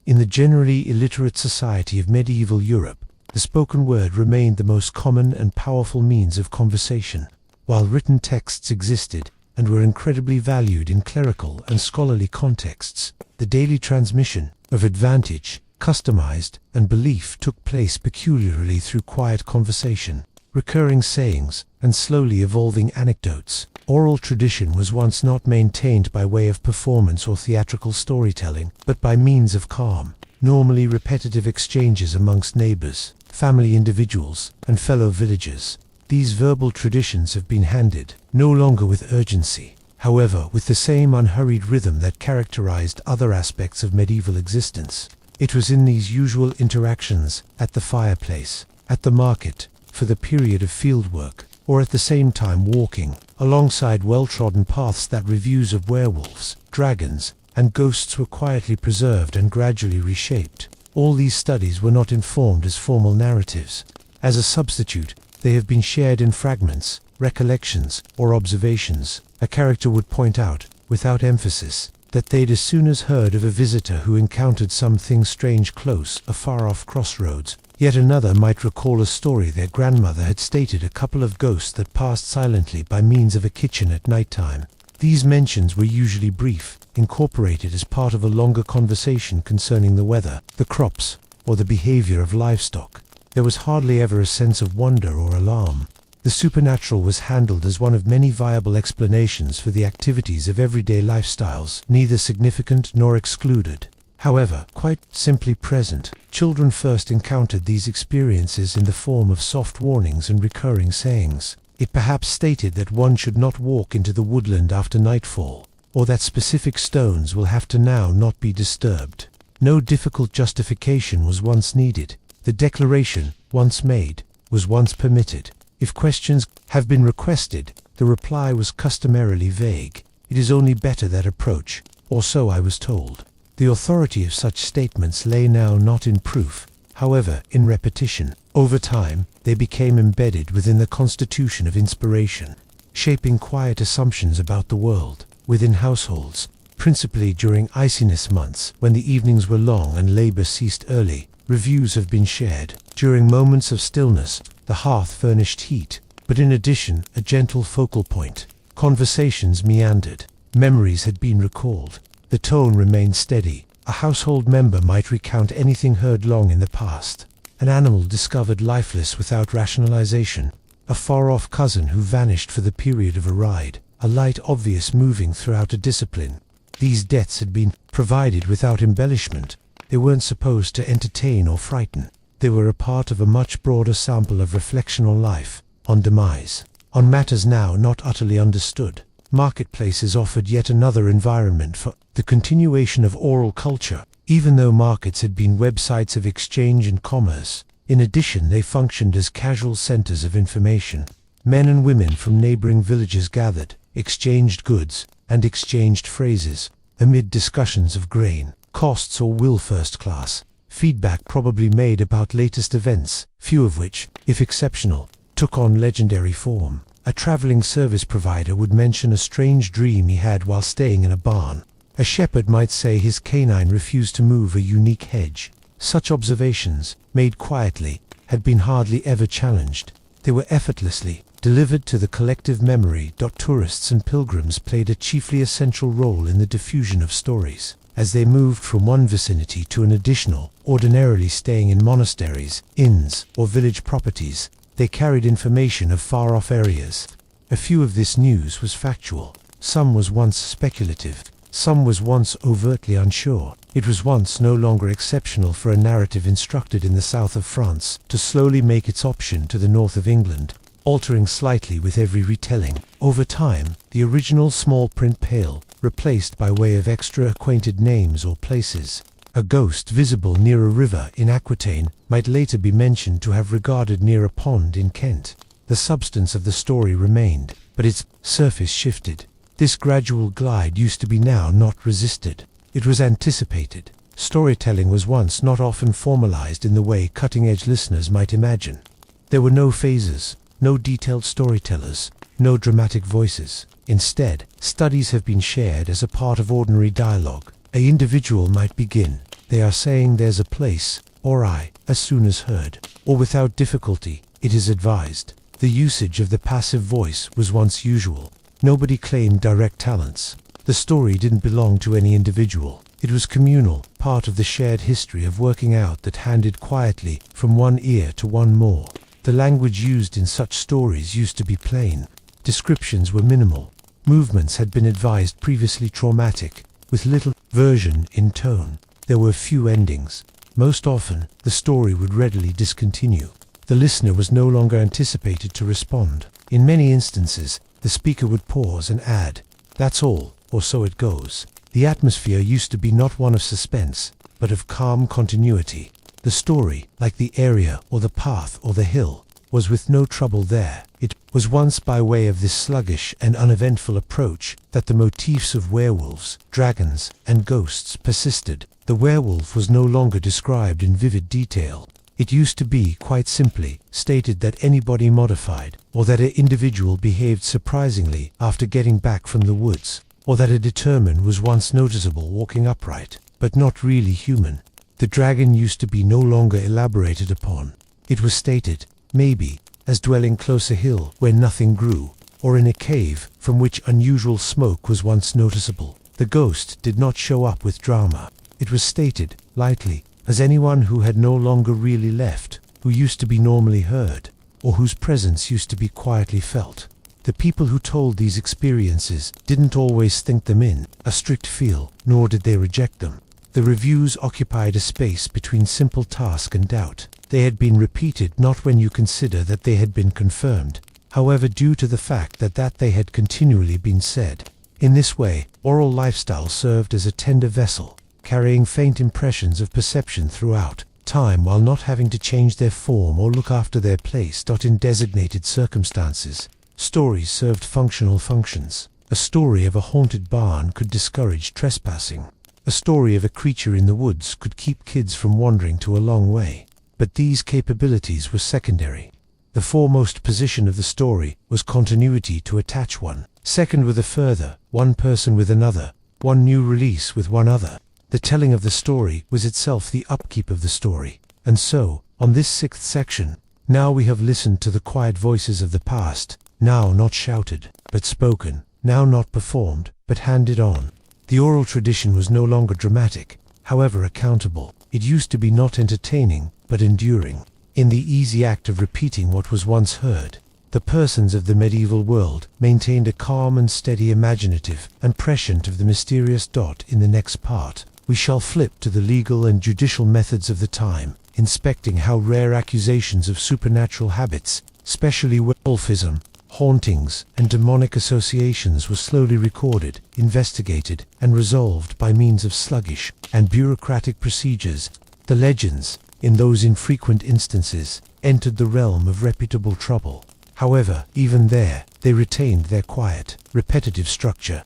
In the generally illiterate society of medieval Europe, the spoken word remained the most common and powerful means of conversation. While written texts existed, and were incredibly valued in clerical and scholarly contexts, the daily transmission of advantage, customized, and belief took place peculiarly through quiet conversation, recurring sayings, and slowly evolving anecdotes. Oral tradition was once not maintained by way of performance or theatrical storytelling, but by means of calm, normally repetitive exchanges amongst neighbors, family individuals, and fellow villagers. These verbal traditions have been handed, no longer with urgency, however with the same unhurried rhythm that characterized other aspects of medieval existence. It was in these usual interactions, at the fireplace, at the market, for the period of fieldwork, or at the same time walking alongside well-trodden paths that reviews of werewolves, dragons, and ghosts were quietly preserved and gradually reshaped. All these studies were not informed as formal narratives. As a substitute, they have been shared in fragments, recollections, or observations. A character would point out, without emphasis, that they'd as soon as heard of a visitor who encountered something strange close, a far-off crossroads. Yet another might recall a story their grandmother had stated, a couple of ghosts that passed silently by means of a kitchen at night time. These mentions were usually brief, incorporated as part of a longer conversation concerning the weather, the crops, or the behavior of livestock. There was hardly ever a sense of wonder or alarm. The supernatural was handled as one of many viable explanations for the activities of everyday lifestyles, neither significant nor excluded. However, quite simply present. Children first encountered these experiences in the form of soft warnings and recurring sayings. It perhaps stated that one should not walk into the woodland after nightfall, or that specific stones will have to now not be disturbed. No difficult justification was once needed. The declaration, once made, was once permitted. If questions have been requested, the reply was customarily vague. It is only better that approach, or so I was told. The authority of such statements lay now not in proof, however, in repetition. Over time, they became embedded within the constitution of inspiration, shaping quiet assumptions about the world. Within households, principally during iciness months, when the evenings were long and labor ceased early, reviews have been shared. During moments of stillness, the hearth furnished heat, but in addition, a gentle focal point. Conversations meandered. Memories had been recalled. The tone remained steady. A household member might recount anything heard long in the past. An animal discovered lifeless without rationalization. A far-off cousin who vanished for the period of a ride. A light obvious moving throughout a discipline. These deaths had been provided without embellishment. They weren't supposed to entertain or frighten. They were a part of a much broader sample of reflection on life, on demise, on matters now not utterly understood. Marketplaces offered yet another environment for the continuation of oral culture. Even though markets had been websites of exchange and commerce, in addition they functioned as casual centers of information. Men and women from neighboring villages gathered, exchanged goods, and exchanged phrases, amid discussions of grain, costs or will first class. Feedback probably made about latest events, few of which, if exceptional, took on legendary form. A traveling service provider would mention a strange dream he had while staying in a barn. A shepherd might say his canine refused to move a unique hedge. Such observations, made quietly, had been hardly ever challenged. They were effortlessly delivered to the collective memory. Tourists and pilgrims played a chiefly essential role in the diffusion of stories. As they moved from one vicinity to an additional, ordinarily staying in monasteries, inns, or village properties, they carried information of far-off areas. A few of this news was factual. Some was once speculative. Some was once overtly unsure. It was once no longer exceptional for a narrative instructed in the south of France to slowly make its option to the north of England, altering slightly with every retelling. Over time, the original small print pale, replaced by way of extra acquainted names or places. A ghost visible near a river in Aquitaine might later be mentioned to have regarded near a pond in Kent. The substance of the story remained, but its surface shifted. This gradual glide used to be now not resisted. It was anticipated. Storytelling was once not often formalized in the way cutting-edge listeners might imagine. There were no phases, no detailed storytellers, no dramatic voices. Instead, studies have been shared as a part of ordinary dialogue. An individual might begin, "They are saying there's a place," or "I, as soon as heard," or without difficulty, "It is advised." The usage of the passive voice was once usual. Nobody claimed direct talents. The story didn't belong to any individual. It was communal, part of the shared history of working out that handed quietly from one ear to one more. The language used in such stories used to be plain. Descriptions were minimal. Movements had been advised previously traumatic, with little version in tone. There were few endings. Most often, the story would readily discontinue. The listener was no longer anticipated to respond. In many instances, the speaker would pause and add, "That's all," or "So it goes." The atmosphere used to be not one of suspense, but of calm continuity. The story, like the area or the path or the hill, was with no trouble there. It was once by way of this sluggish and uneventful approach that the motifs of werewolves, dragons, and ghosts persisted. The werewolf was no longer described in vivid detail. It used to be, quite simply, stated that anybody modified, or that an individual behaved surprisingly after getting back from the woods, or that a determined was once noticeable walking upright, but not really human. The dragon used to be no longer elaborated upon. It was stated, maybe, as dwelling close a hill where nothing grew, or in a cave from which unusual smoke was once noticeable. The ghost did not show up with drama. It was stated, lightly, as anyone who had no longer really left, who used to be normally heard, or whose presence used to be quietly felt. The people who told these experiences didn't always think them in a strict feel, nor did they reject them. The reviews occupied a space between simple task and doubt. They had been repeated not when you consider that they had been confirmed, however, due to the fact that they had continually been said. In this way, oral lifestyle served as a tender vessel, carrying faint impressions of perception throughout time while not having to change their form or look after their place. In designated circumstances, stories served functional functions. A story of a haunted barn could discourage trespassing. A story of a creature in the woods could keep kids from wandering to a long way. But these capabilities were secondary. The foremost position of the story was continuity to attach one. Second with a further, one person with another, one new release with one other. The telling of the story was itself the upkeep of the story. And so, on this sixth section, now we have listened to the quiet voices of the past, now not shouted, but spoken, now not performed, but handed on. The oral tradition was no longer dramatic, however accountable. It used to be not entertaining, but enduring. In the easy act of repeating what was once heard, the persons of the medieval world maintained a calm and steady imaginative and prescient of the mysterious. In the next part, we shall flip to the legal and judicial methods of the time, inspecting how rare accusations of supernatural habits, especially werewolfism, hauntings, and demonic associations were slowly recorded, investigated, and resolved by means of sluggish and bureaucratic procedures. The legends, in those infrequent instances, entered the realm of reputable trouble. However, even there, they retained their quiet, repetitive structure.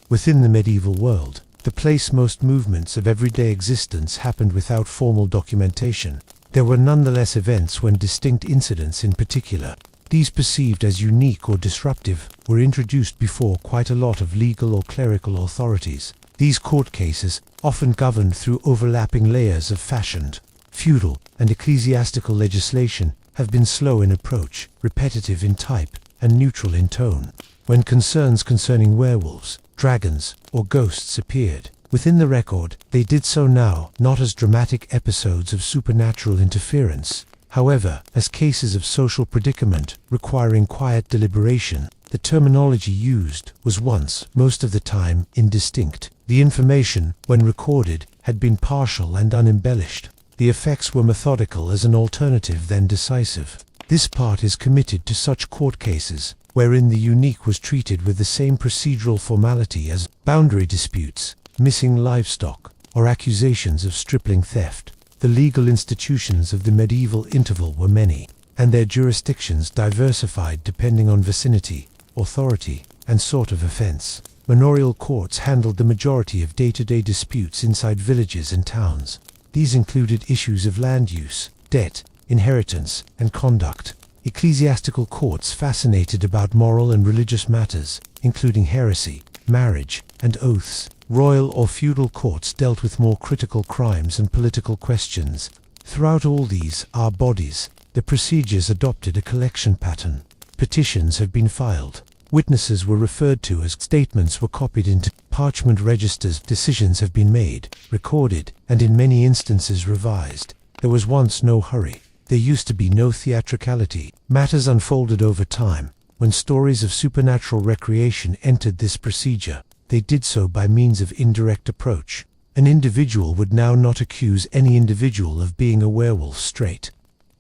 Within the medieval world, the place most movements of everyday existence happened without formal documentation. There were nonetheless events when distinct incidents in particular, these perceived as unique or disruptive, were introduced before quite a lot of legal or clerical authorities. These court cases, often governed through overlapping layers of fashioned feudal, and ecclesiastical legislation have been slow in approach, repetitive in type, and neutral in tone. When concerns concerning werewolves, dragons, or ghosts appeared within the record, they did so now not as dramatic episodes of supernatural interference, however, as cases of social predicament requiring quiet deliberation. The terminology used was once, most of the time, indistinct. The information, when recorded, had been partial and unembellished. The effects were methodical as an alternative than decisive. This part is committed to such court cases, wherein the unique was treated with the same procedural formality as boundary disputes, missing livestock, or accusations of stripling theft. The legal institutions of the medieval interval were many, and their jurisdictions diversified depending on vicinity, authority, and sort of offense. Manorial courts handled the majority of day-to-day disputes inside villages and towns. These included issues of land use, debt, inheritance, and conduct. Ecclesiastical courts fascinated about moral and religious matters, including heresy, marriage, and oaths. Royal or feudal courts dealt with more critical crimes and political questions. Throughout all these bodies, the procedures adopted a collection pattern. Petitions have been filed. Witnesses were referred to as statements were copied into parchment registers. Decisions have been made, recorded, and in many instances revised. There was once no hurry. There used to be no theatricality. Matters unfolded over time. When stories of supernatural recreation entered this procedure, they did so by means of indirect approach. An individual would now not accuse any individual of being a werewolf straight.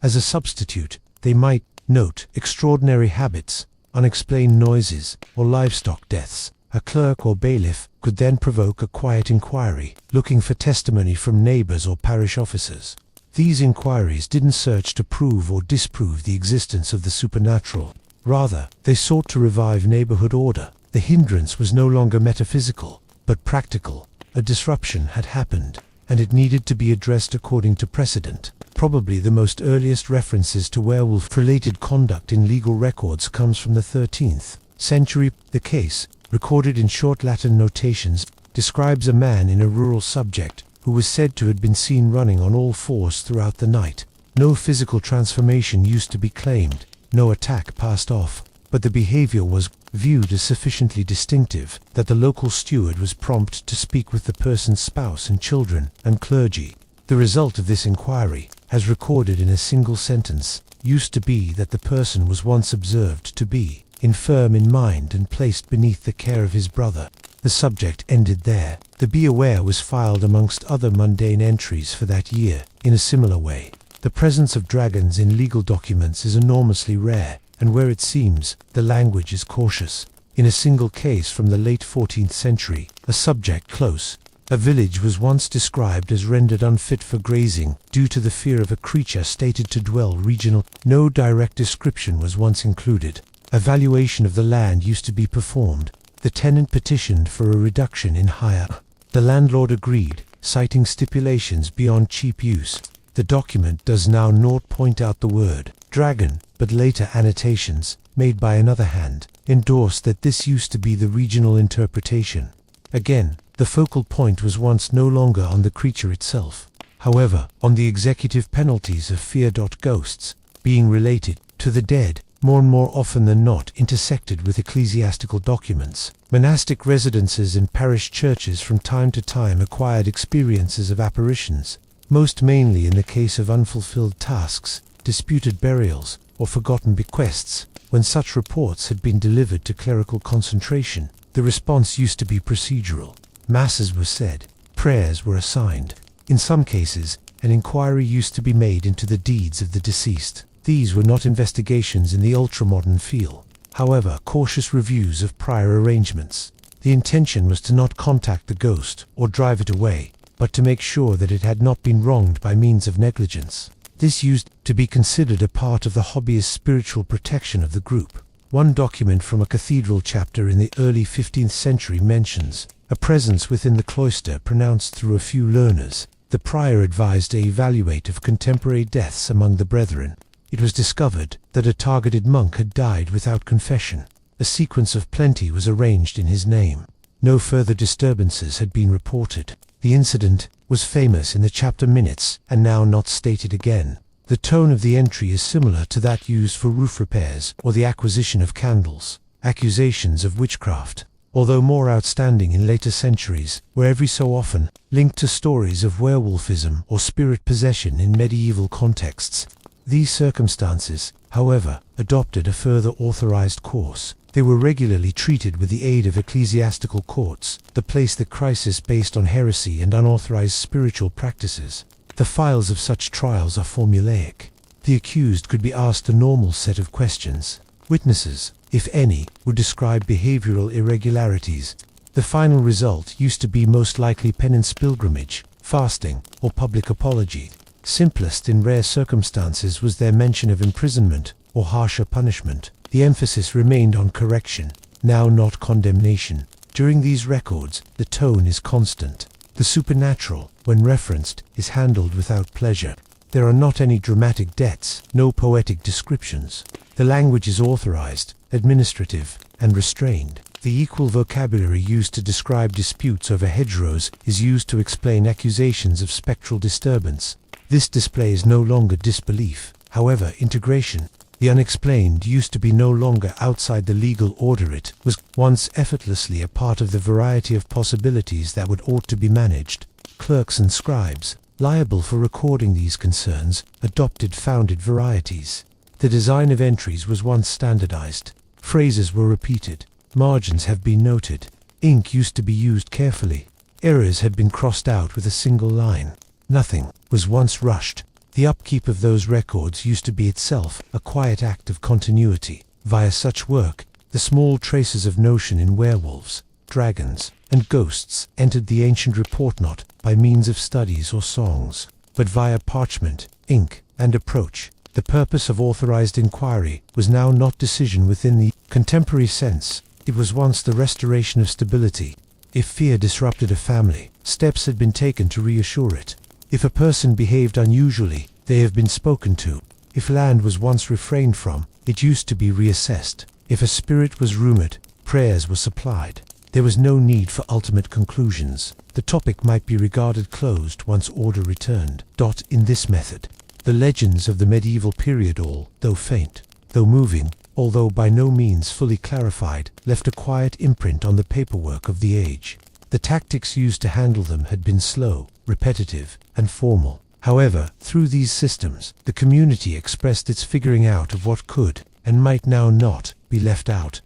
As a substitute, they might note extraordinary habits, unexplained noises, or livestock deaths. A clerk or bailiff could then provoke a quiet inquiry, looking for testimony from neighbors or parish officers. These inquiries didn't search to prove or disprove the existence of the supernatural. Rather, they sought to revive neighborhood order. The hindrance was no longer metaphysical, but practical. A disruption had happened, and it needed to be addressed according to precedent. Probably the most earliest references to werewolf-related conduct in legal records comes from the 13th century. The case, recorded in short Latin notations, describes a man in a rural subject who was said to have been seen running on all fours throughout the night. No physical transformation used to be claimed, no attack passed off, but the behavior was viewed as sufficiently distinctive that the local steward was prompt to speak with the person's spouse and children and clergy. The result of this inquiry, as recorded in a single sentence, used to be that the person was once observed to be infirm in mind and placed beneath the care of his brother. The subject ended there. The Be Aware was filed amongst other mundane entries for that year in a similar way. The presence of dragons in legal documents is enormously rare, and where it seems, the language is cautious. In a single case from the late 14th century, a subject close. A village was once described as rendered unfit for grazing due to the fear of a creature stated to dwell regional. No direct description was once included. A valuation of the land used to be performed. The tenant petitioned for a reduction in hire. The landlord agreed, citing stipulations beyond cheap use. The document does now not point out the word dragon, but later annotations, made by another hand, endorsed that this used to be the regional interpretation. Again, the focal point was once no longer on the creature itself, however, on the executive penalties of fear. Ghosts, being related to the dead, more and more often than not intersected with ecclesiastical documents. Monastic residences and parish churches from time to time acquired experiences of apparitions, most mainly in the case of unfulfilled tasks, disputed burials, or forgotten bequests. When such reports had been delivered to clerical concentration, the response used to be procedural. Masses were said, prayers were assigned. In some cases, an inquiry used to be made into the deeds of the deceased. These were not investigations in the ultramodern feel, however, cautious reviews of prior arrangements. The intention was to not contact the ghost or drive it away, but to make sure that it had not been wronged by means of negligence. This used to be considered a part of the hobbyist spiritual protection of the group. One document from a cathedral chapter in the early 15th century mentions a presence within the cloister pronounced through a few learners. The prior advised an evaluate of contemporary deaths among the brethren. It was discovered that a targeted monk had died without confession. A sequence of plenty was arranged in his name. No further disturbances had been reported. The incident was famous in the chapter minutes and now not stated again. The tone of the entry is similar to that used for roof repairs or the acquisition of candles. Accusations of witchcraft, although more outstanding in later centuries, were every so often linked to stories of werewolfism or spirit possession in medieval contexts. These circumstances, however, adopted a further authorized course. They were regularly treated with the aid of ecclesiastical courts, the place the crisis based on heresy and unauthorized spiritual practices. The files of such trials are formulaic. The accused could be asked a normal set of questions. Witnesses, if any, would describe behavioral irregularities. The final result used to be most likely penance pilgrimage, fasting, or public apology. Simplest in rare circumstances was their mention of imprisonment or harsher punishment. The emphasis remained on correction, now not condemnation. During these records, the tone is constant. The supernatural, when referenced, is handled without pleasure. There are not any dramatic deaths, no poetic descriptions. The language is authorized, administrative, and restrained. The equal vocabulary used to describe disputes over hedgerows is used to explain accusations of spectral disturbance. This displays no longer disbelief, however integration. The unexplained used to be no longer outside the legal order. It was once effortlessly a part of the variety of possibilities that ought to be managed. Clerks and scribes, liable for recording these concerns, adopted founded varieties. The design of entries was once standardized. Phrases were repeated. Margins have been noted. Ink used to be used carefully. Errors had been crossed out with a single line. Nothing was once rushed. The upkeep of those records used to be itself a quiet act of continuity. Via such work, the small traces of notion in werewolves, dragons, and ghosts entered the ancient report not by means of studies or songs, but via parchment, ink, and approach. The purpose of authorized inquiry was now not decision within the contemporary sense. It was once the restoration of stability. If fear disrupted a family, steps had been taken to reassure it. If a person behaved unusually, they have been spoken to. If land was once refrained from, it used to be reassessed. If a spirit was rumored, prayers were supplied. There was no need for ultimate conclusions. The topic might be regarded closed once order returned. In this method, the legends of the medieval period though faint, though moving, although by no means fully clarified, left a quiet imprint on the paperwork of the age. The tactics used to handle them had been slow, repetitive, and formal. However, through these systems, the community expressed its figuring out of what could, and might now not, be left out.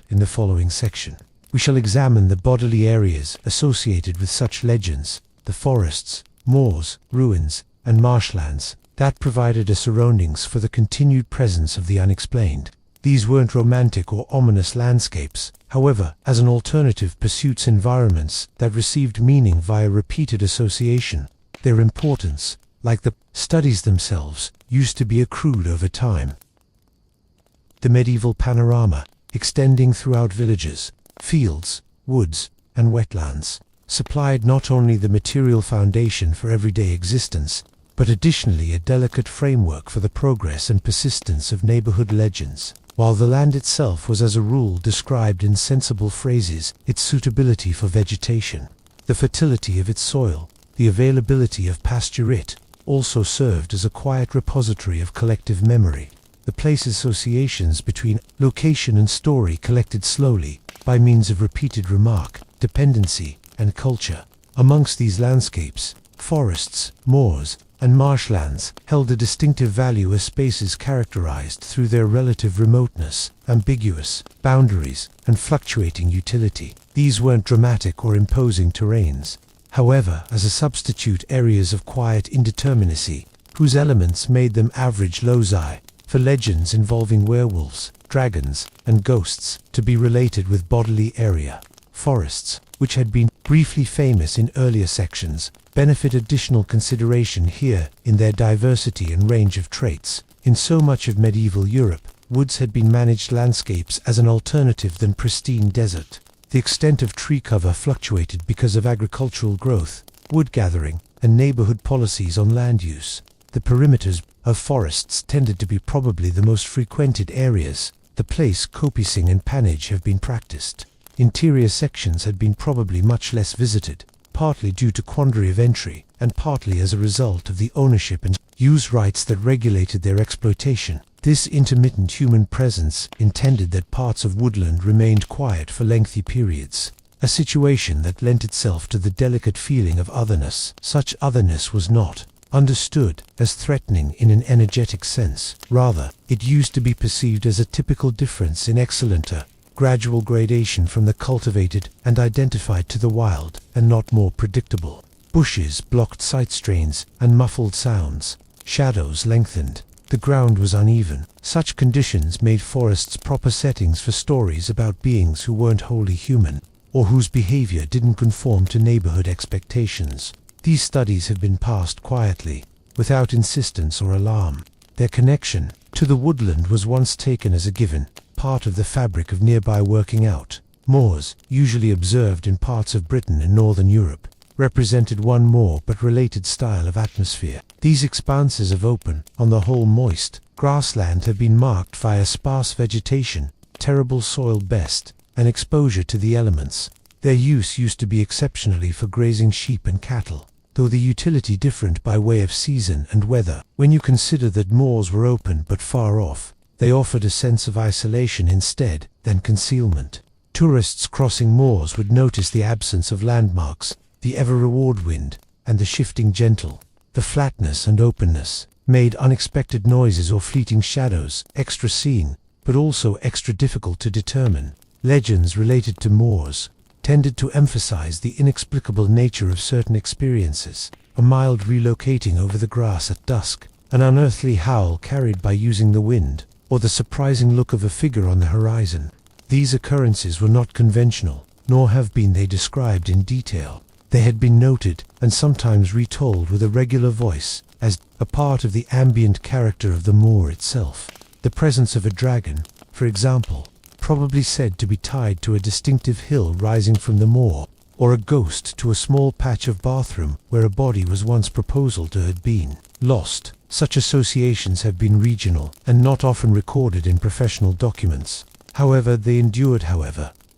In the following section, we shall examine the bodily areas associated with such legends, the forests, moors, ruins, and marshlands, that provided a surroundings for the continued presence of the unexplained. These weren't romantic or ominous landscapes, however, as an alternative pursuits environments that received meaning via repeated association. Their importance, like the studies themselves, used to be accrued over time. The medieval panorama, extending throughout villages, fields, woods, and wetlands, supplied not only the material foundation for everyday existence, but additionally a delicate framework for the progress and persistence of neighborhood legends. While the land itself was as a rule described in sensible phrases, its suitability for vegetation, the fertility of its soil, the availability of pasture also served as a quiet repository of collective memory. The place associations between location and story collected slowly, by means of repeated remark, dependency, and culture. Amongst these landscapes, forests, moors, and marshlands held a distinctive value as spaces characterized through their relative remoteness, ambiguous boundaries, and fluctuating utility. These weren't dramatic or imposing terrains, however, as a substitute areas of quiet indeterminacy, whose elements made them average loci for legends involving werewolves, dragons, and ghosts to be related with bodily area. Forests, which had been briefly famous in earlier sections, benefit additional consideration here in their diversity and range of traits. In so much of medieval Europe, woods had been managed landscapes as an alternative than pristine desert. The extent of tree cover fluctuated because of agricultural growth, wood gathering, and neighborhood policies on land use. The perimeters of forests tended to be probably the most frequented areas. The place copicing and pannage have been practiced. Interior sections had been probably much less visited, partly due to quandary of entry and partly as a result of the ownership and use rights that regulated their exploitation. This intermittent human presence intended that parts of woodland remained quiet for lengthy periods, a situation that lent itself to the delicate feeling of otherness. Such otherness was not understood as threatening in an energetic sense. Rather, it used to be perceived as a typical difference in excellenter, gradual gradation from the cultivated and identified to the wild, and not more predictable. Bushes blocked sight strains and muffled sounds. Shadows lengthened. The ground was uneven. Such conditions made forests proper settings for stories about beings who weren't wholly human, or whose behavior didn't conform to neighborhood expectations. These studies have been passed quietly, without insistence or alarm. Their connection to the woodland was once taken as a given, part of the fabric of nearby working out. Moors, usually observed in parts of Britain and northern Europe, represented one more but related style of atmosphere. These expanses of open, on the whole moist, grassland have been marked by a sparse vegetation, terrible soil best, and exposure to the elements. Their use used to be exceptionally for grazing sheep and cattle, though the utility different by way of season and weather. When you consider that moors were open but far off, they offered a sense of isolation instead than concealment. Tourists crossing moors would notice the absence of landmarks, the ever-reward wind, and the shifting gentle. The flatness and openness made unexpected noises or fleeting shadows extra seen, but also extra difficult to determine. Legends related to moors tended to emphasize the inexplicable nature of certain experiences, a mild relocating over the grass at dusk, an unearthly howl carried by using the wind, or the surprising look of a figure on the horizon. These occurrences were not conventional, nor have been they described in detail. They had been noted, and sometimes retold with a regular voice, as a part of the ambient character of the moor itself. The presence of a dragon, for example, probably said to be tied to a distinctive hill rising from the moor, or a ghost to a small patch of bathroom where a body was once proposed to have been lost. Such associations have been regional, and not often recorded in professional documents. However, they endured.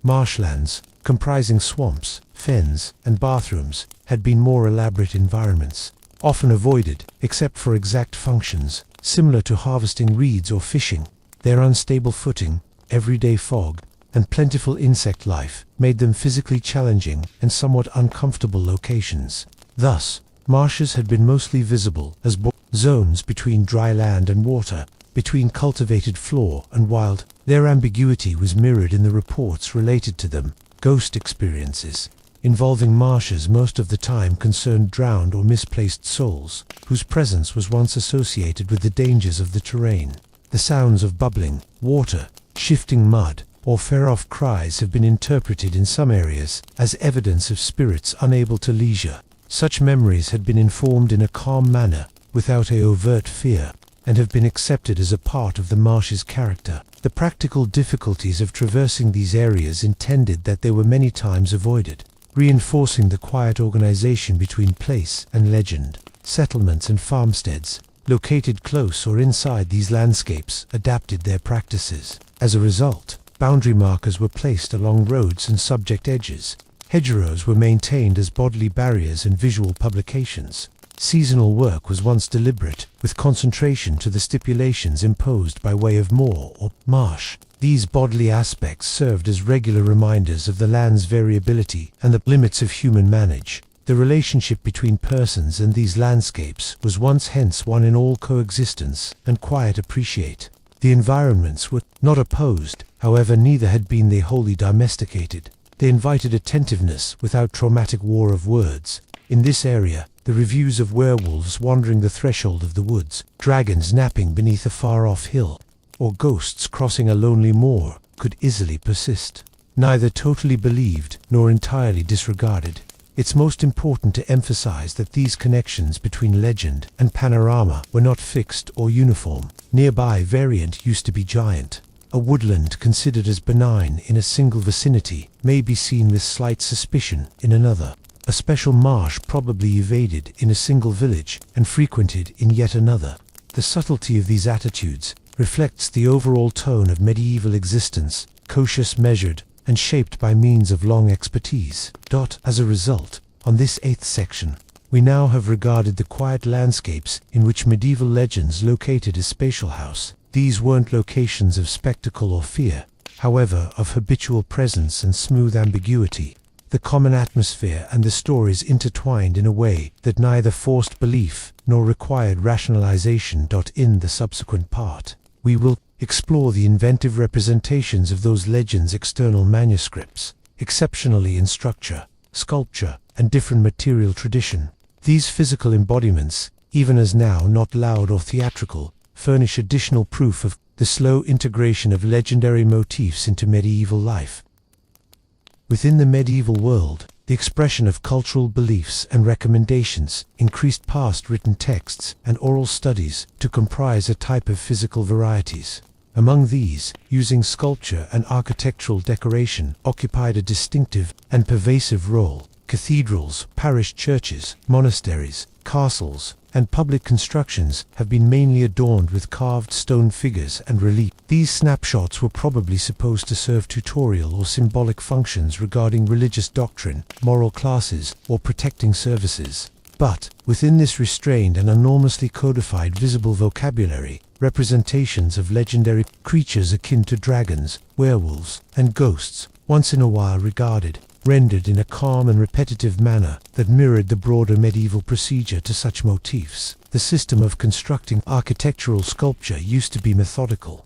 Marshlands, comprising swamps, fens, and bathrooms, had been more elaborate environments, often avoided, except for exact functions, similar to harvesting reeds or fishing. Their unstable footing, everyday fog, and plentiful insect life made them physically challenging and somewhat uncomfortable locations. Thus, marshes had been mostly visible as zones between dry land and water, between cultivated floor and wild. Their ambiguity was mirrored in the reports related to them. Ghost experiences involving marshes most of the time concerned drowned or misplaced souls, whose presence was once associated with the dangers of the terrain. The sounds of bubbling water, shifting mud, or far-off cries have been interpreted in some areas as evidence of spirits unable to leisure. Such memories had been informed in a calm manner, without a overt fear, and have been accepted as a part of the marsh's character. The practical difficulties of traversing these areas intended that they were many times avoided, reinforcing the quiet organization between place and legend. Settlements and farmsteads, located close or inside these landscapes, adapted their practices. As a result, boundary markers were placed along roads and subject edges. Hedgerows were maintained as bodily barriers and visual publications. Seasonal work was once deliberate, with concentration to the stipulations imposed by way of moor or marsh. These bodily aspects served as regular reminders of the land's variability and the limits of human manage. The relationship between persons and these landscapes was once hence one in all coexistence and quiet appreciate. The environments were not opposed, however neither had been they wholly domesticated. They invited attentiveness without traumatic war of words. In this area, the reviews of werewolves wandering the threshold of the woods, dragons napping beneath a far-off hill, or ghosts crossing a lonely moor could easily persist. Neither totally believed nor entirely disregarded. It's most important to emphasize that these connections between legend and panorama were not fixed or uniform. Nearby variant used to be giant. A woodland considered as benign in a single vicinity may be seen with slight suspicion in another. A special marsh probably evaded in a single village and frequented in yet another. The subtlety of these attitudes reflects the overall tone of medieval existence, cautious, measured, and shaped by means of long expertise. As a result, on this 8th section, we now have regarded the quiet landscapes in which medieval legends located a spatial house. These weren't locations of spectacle or fear, however, of habitual presence and smooth ambiguity. The common atmosphere and the stories intertwined in a way that neither forced belief nor required rationalization. In the subsequent part, we will explore the inventive representations of those legends' external manuscripts, exceptionally in structure, sculpture, and different material tradition. These physical embodiments, even as now not loud or theatrical, furnish additional proof of the slow integration of legendary motifs into medieval life. Within the medieval world, the expression of cultural beliefs and recommendations increased past written texts and oral studies to comprise a type of physical varieties. Among these, using sculpture and architectural decoration occupied a distinctive and pervasive role. Cathedrals, parish churches, monasteries, castles, and public constructions have been mainly adorned with carved stone figures and relief. These snapshots were probably supposed to serve tutorial or symbolic functions regarding religious doctrine, moral classes, or protecting services. But, within this restrained and enormously codified visible vocabulary, representations of legendary creatures akin to dragons, werewolves, and ghosts, once in a while regarded, rendered in a calm and repetitive manner that mirrored the broader medieval procedure to such motifs. The system of constructing architectural sculpture used to be methodical.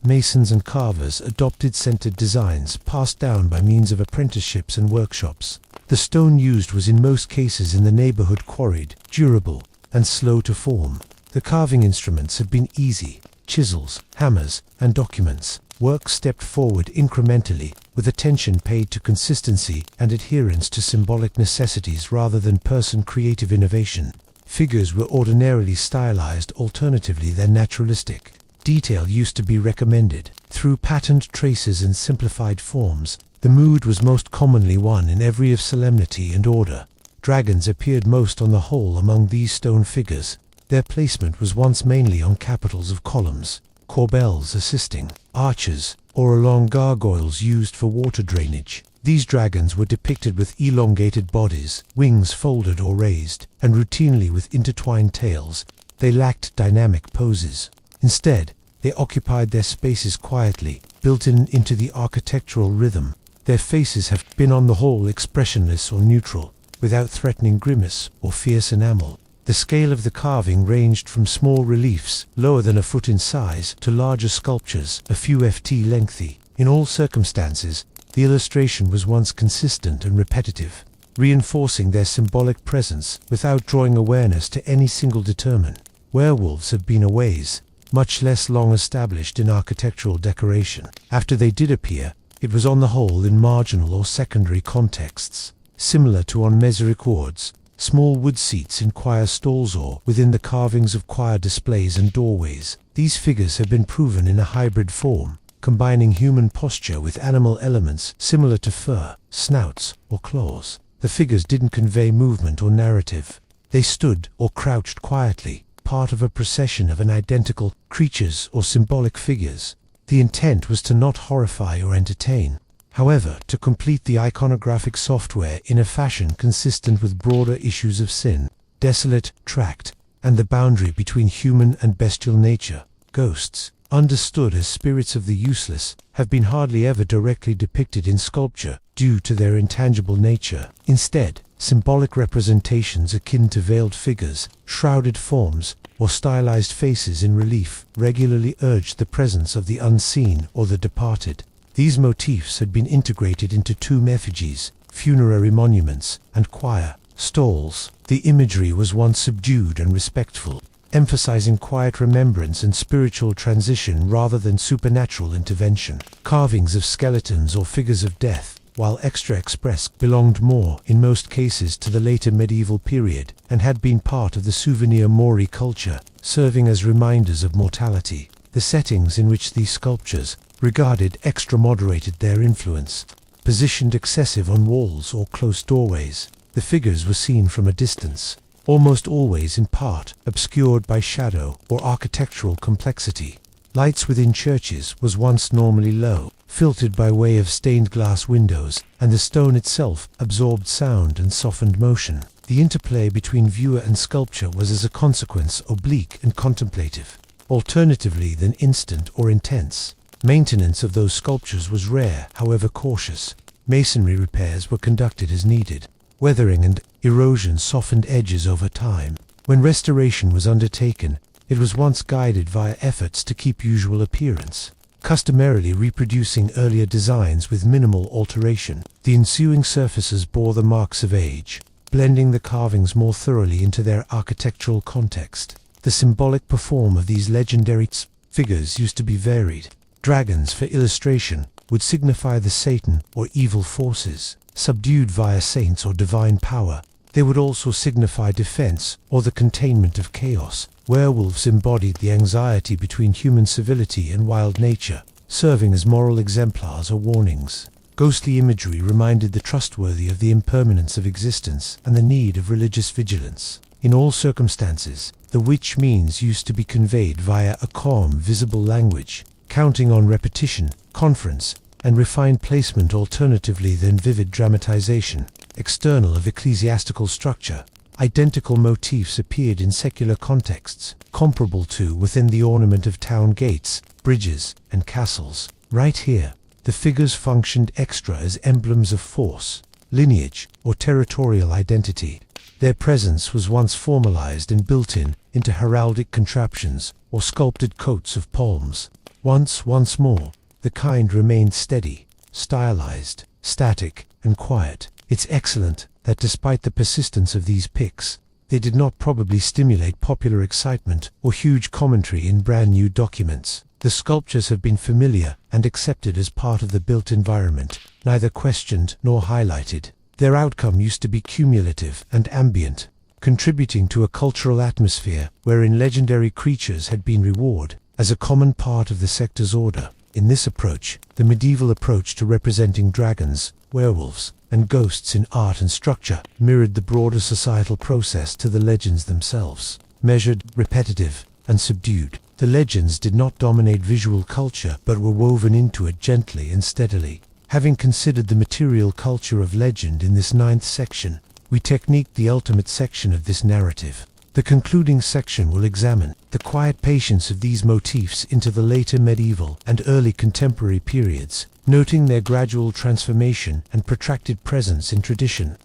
Masons and carvers adopted centered designs passed down by means of apprenticeships and workshops. The stone used was in most cases in the neighborhood quarried, durable, and slow to form. The carving instruments had been easy: chisels, hammers, and documents. Work stepped forward incrementally, with attention paid to consistency and adherence to symbolic necessities rather than creative innovation. Figures were ordinarily stylized alternatively than naturalistic. Detail used to be recommended. Through patterned traces and simplified forms, the mood was most commonly one in every of solemnity and order. Dragons appeared most on the whole among these stone figures. Their placement was once mainly on capitals of columns, corbels assisting, arches, or along gargoyles used for water drainage. These dragons were depicted with elongated bodies, wings folded or raised, and routinely with intertwined tails. They lacked dynamic poses. Instead, they occupied their spaces quietly, built into the architectural rhythm. Their faces have been on the whole expressionless or neutral, without threatening grimace or fierce enamel. The scale of the carving ranged from small reliefs, lower than a foot in size, to larger sculptures, a few ft lengthy. In all circumstances, the illustration was once consistent and repetitive, reinforcing their symbolic presence without drawing awareness to any single determinant. Werewolves have been a ways, much less long established in architectural decoration. After they did appear, it was on the whole in marginal or secondary contexts, similar to on misericords, small wood seats in choir stalls or within the carvings of choir displays and doorways. These figures have been proven in a hybrid form, combining human posture with animal elements similar to fur, snouts, or claws. The figures didn't convey movement or narrative. They stood or crouched quietly, part of a procession of identical creatures or symbolic figures. The intent was to not horrify or entertain, however, to complete the iconographic software in a fashion consistent with broader issues of sin, desolate, tract, and the boundary between human and bestial nature. Ghosts, understood as spirits of the useless, have been hardly ever directly depicted in sculpture due to their intangible nature. Instead, symbolic representations akin to veiled figures, shrouded forms, or stylized faces in relief regularly urged the presence of the unseen or the departed. These motifs had been integrated into tomb effigies, funerary monuments, and choir stalls. The imagery was once subdued and respectful, emphasizing quiet remembrance and spiritual transition rather than supernatural intervention. Carvings of skeletons or figures of death, while extra express, belonged more, in most cases, to the later medieval period, and had been part of the souvenir mori culture, serving as reminders of mortality. The settings in which these sculptures regarded extra moderated their influence. Positioned excessive on walls or close doorways, the figures were seen from a distance, almost always in part obscured by shadow or architectural complexity. Lights within churches was once normally low, filtered by way of stained glass windows, and the stone itself absorbed sound and softened motion. The interplay between viewer and sculpture was as a consequence oblique and contemplative, alternatively than instant or intense. Maintenance of those sculptures was rare, however cautious. Masonry repairs were conducted as needed. Weathering and erosion softened edges over time. When restoration was undertaken, it was once guided via efforts to keep usual appearance, customarily reproducing earlier designs with minimal alteration. The ensuing surfaces bore the marks of age, blending the carvings more thoroughly into their architectural context. The symbolic form of these legendary figures used to be varied. Dragons, for illustration, would signify the Satan or evil forces, subdued via saints or divine power. They would also signify defense or the containment of chaos. Werewolves embodied the anxiety between human civility and wild nature, serving as moral exemplars or warnings. Ghostly imagery reminded the trustworthy of the impermanence of existence and the need of religious vigilance. In all circumstances, the witch means used to be conveyed via a calm, visible language, counting on repetition, conference, and refined placement alternatively than vivid dramatization. External of ecclesiastical structure, identical motifs appeared in secular contexts, comparable to within the ornament of town gates, bridges, and castles. Right here, the figures functioned extra as emblems of force, lineage, or territorial identity. Their presence was once formalized and built into heraldic contraptions or sculpted coats of palms. Once more, the kind remained steady, stylized, static, and quiet. It's excellent that despite the persistence of these pics, they did not probably stimulate popular excitement or huge commentary in brand new documents. The sculptures have been familiar and accepted as part of the built environment, neither questioned nor highlighted. Their outcome used to be cumulative and ambient, contributing to a cultural atmosphere wherein legendary creatures had been rewarded as a common part of the sector's order. In this approach, the medieval approach to representing dragons, werewolves, and ghosts in art and structure mirrored the broader societal process to the legends themselves. Measured, repetitive, and subdued, the legends did not dominate visual culture but were woven into it gently and steadily. Having considered the material culture of legend in this 9th section, we technique the ultimate section of this narrative. The concluding section will examine the quiet patience of these motifs into the later medieval and early contemporary periods, noting their gradual transformation and protracted presence in tradition.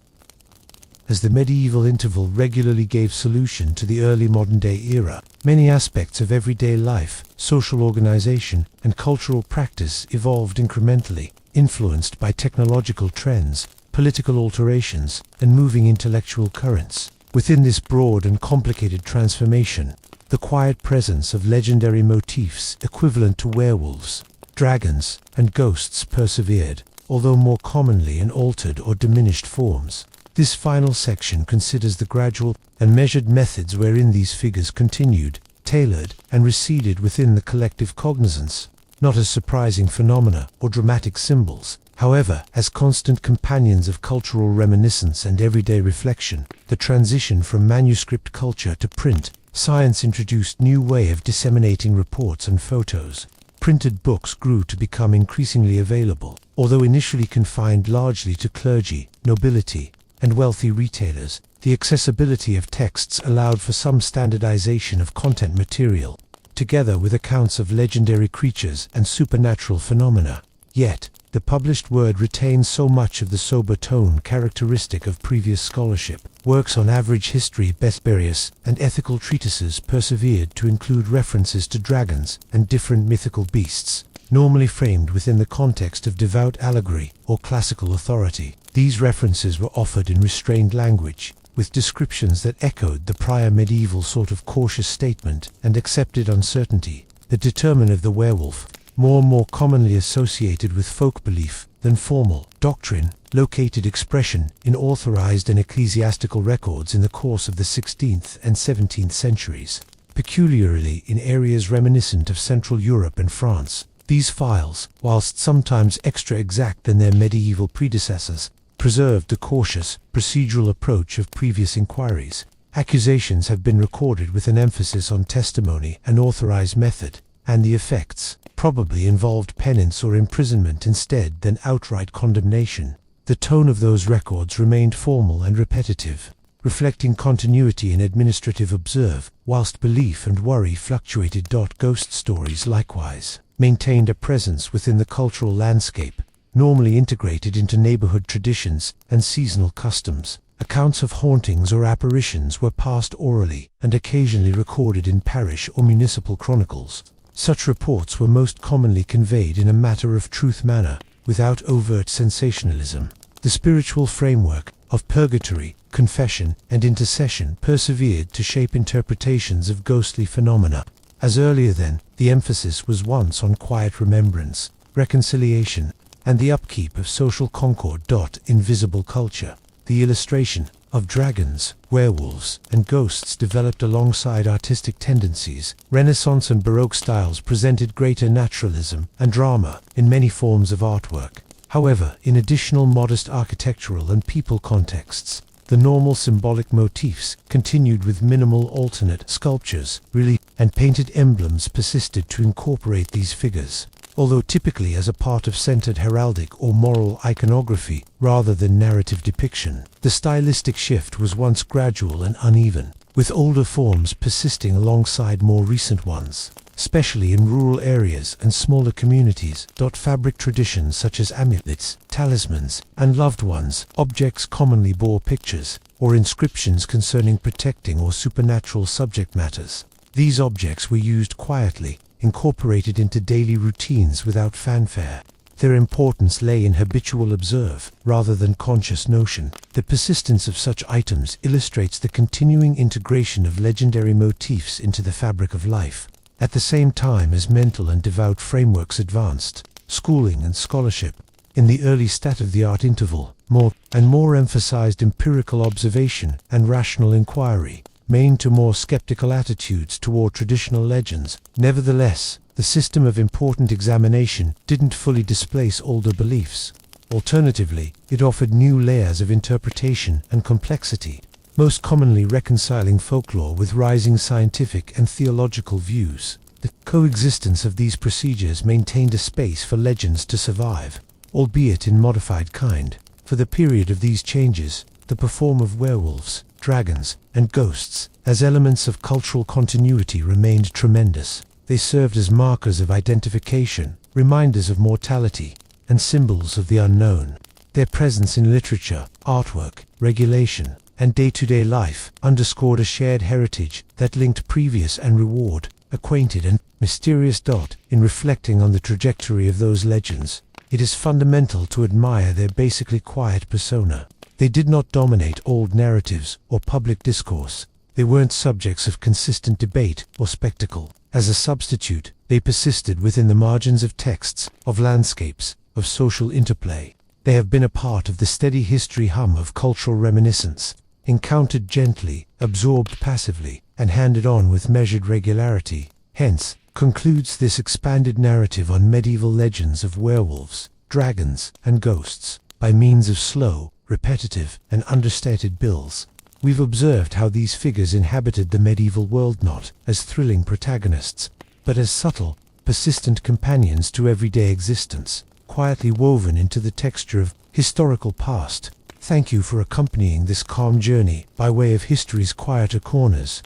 As the medieval interval regularly gave solution to the early modern-day era, many aspects of everyday life, social organization, and cultural practice evolved incrementally, influenced by technological trends, political alterations, and moving intellectual currents. Within this broad and complicated transformation, the quiet presence of legendary motifs equivalent to werewolves, dragons, and ghosts persevered, although more commonly in altered or diminished forms. This final section considers the gradual and measured methods wherein these figures continued, tailored, and receded within the collective cognizance, not as surprising phenomena or dramatic symbols, however, as constant companions of cultural reminiscence and everyday reflection. The transition from manuscript culture to print science introduced new way of disseminating reports and photos. Printed books grew to become increasingly available, although initially confined largely to clergy, nobility, and wealthy retailers. The accessibility of texts allowed for some standardization of content material, together with accounts of legendary creatures and supernatural phenomena. Yet, the published word retains so much of the sober tone characteristic of previous scholarship. Works on average history, various and ethical treatises persevered to include references to dragons and different mythical beasts, normally framed within the context of devout allegory or classical authority. These references were offered in restrained language, with descriptions that echoed the prior medieval sort of cautious statement and accepted uncertainty. The determine of the werewolf, more commonly associated with folk belief than formal doctrine, located expression in authorized and ecclesiastical records in the course of the 16th and 17th centuries, peculiarly in areas reminiscent of Central Europe and France. These files, whilst sometimes extra exact than their medieval predecessors, preserved the cautious, procedural approach of previous inquiries. Accusations have been recorded with an emphasis on testimony and authorized method, and the effects probably involved penance or imprisonment instead than outright condemnation. The tone of those records remained formal and repetitive. reflecting continuity in administrative observe, whilst belief and worry fluctuated. Ghost stories likewise maintained a presence within the cultural landscape, normally integrated into neighborhood traditions and seasonal customs. Accounts of hauntings or apparitions were passed orally and occasionally recorded in parish or municipal chronicles. Such reports were most commonly conveyed in a matter-of-truth manner, without overt sensationalism. The spiritual framework of purgatory, confession, and intercession persevered to shape interpretations of ghostly phenomena. As earlier then, the emphasis was once on quiet remembrance, reconciliation, and the upkeep of social concord. In visible culture, the illustration of dragons, werewolves, and ghosts developed alongside artistic tendencies. Renaissance and Baroque styles presented greater naturalism and drama in many forms of artwork. However, in additional modest architectural and people contexts, the normal symbolic motifs continued, with minimal alternate sculptures, relief, and painted emblems persisted to incorporate these figures, although typically as a part of centered heraldic or moral iconography rather than narrative depiction. The stylistic shift was once gradual and uneven, with older forms persisting alongside more recent ones, especially in rural areas and smaller communities. Fabric traditions such as amulets, talismans, and loved ones objects commonly bore pictures or inscriptions concerning protecting or supernatural subject matters. These objects were used quietly, incorporated into daily routines without fanfare. Their importance lay in habitual observe rather than conscious notion. The persistence of such items illustrates the continuing integration of legendary motifs into the fabric of life. At the same time as mental and devout frameworks advanced, schooling and scholarship, in the early state-of-the-art interval, more and more emphasized empirical observation and rational inquiry, main to more skeptical attitudes toward traditional legends. Nevertheless, the system of important examination didn't fully displace older beliefs. Alternatively, it offered new layers of interpretation and complexity, most commonly reconciling folklore with rising scientific and theological views. The coexistence of these procedures maintained a space for legends to survive, albeit in modified kind. For the period of these changes, the perform of werewolves, dragons, and ghosts as elements of cultural continuity remained tremendous. They served as markers of identification, reminders of mortality, and symbols of the unknown. Their presence in literature, artwork, regulation, and day-to-day life underscored a shared heritage that linked previous and reward, acquainted and mysterious. In reflecting on the trajectory of those legends, it is fundamental to admire their basically quiet persona. They did not dominate old narratives or public discourse. They weren't subjects of consistent debate or spectacle. As a substitute, they persisted within the margins of texts, of landscapes, of social interplay. They have been a part of the steady history hum of cultural reminiscence, encountered gently, absorbed passively, and handed on with measured regularity. Hence, concludes this expanded narrative on medieval legends of werewolves, dragons, and ghosts. By means of slow, repetitive, and understated builds, we've observed how these figures inhabited the medieval world not as thrilling protagonists, but as subtle, persistent companions to everyday existence, quietly woven into the texture of historical past. Thank you for accompanying this calm journey by way of history's quieter corners.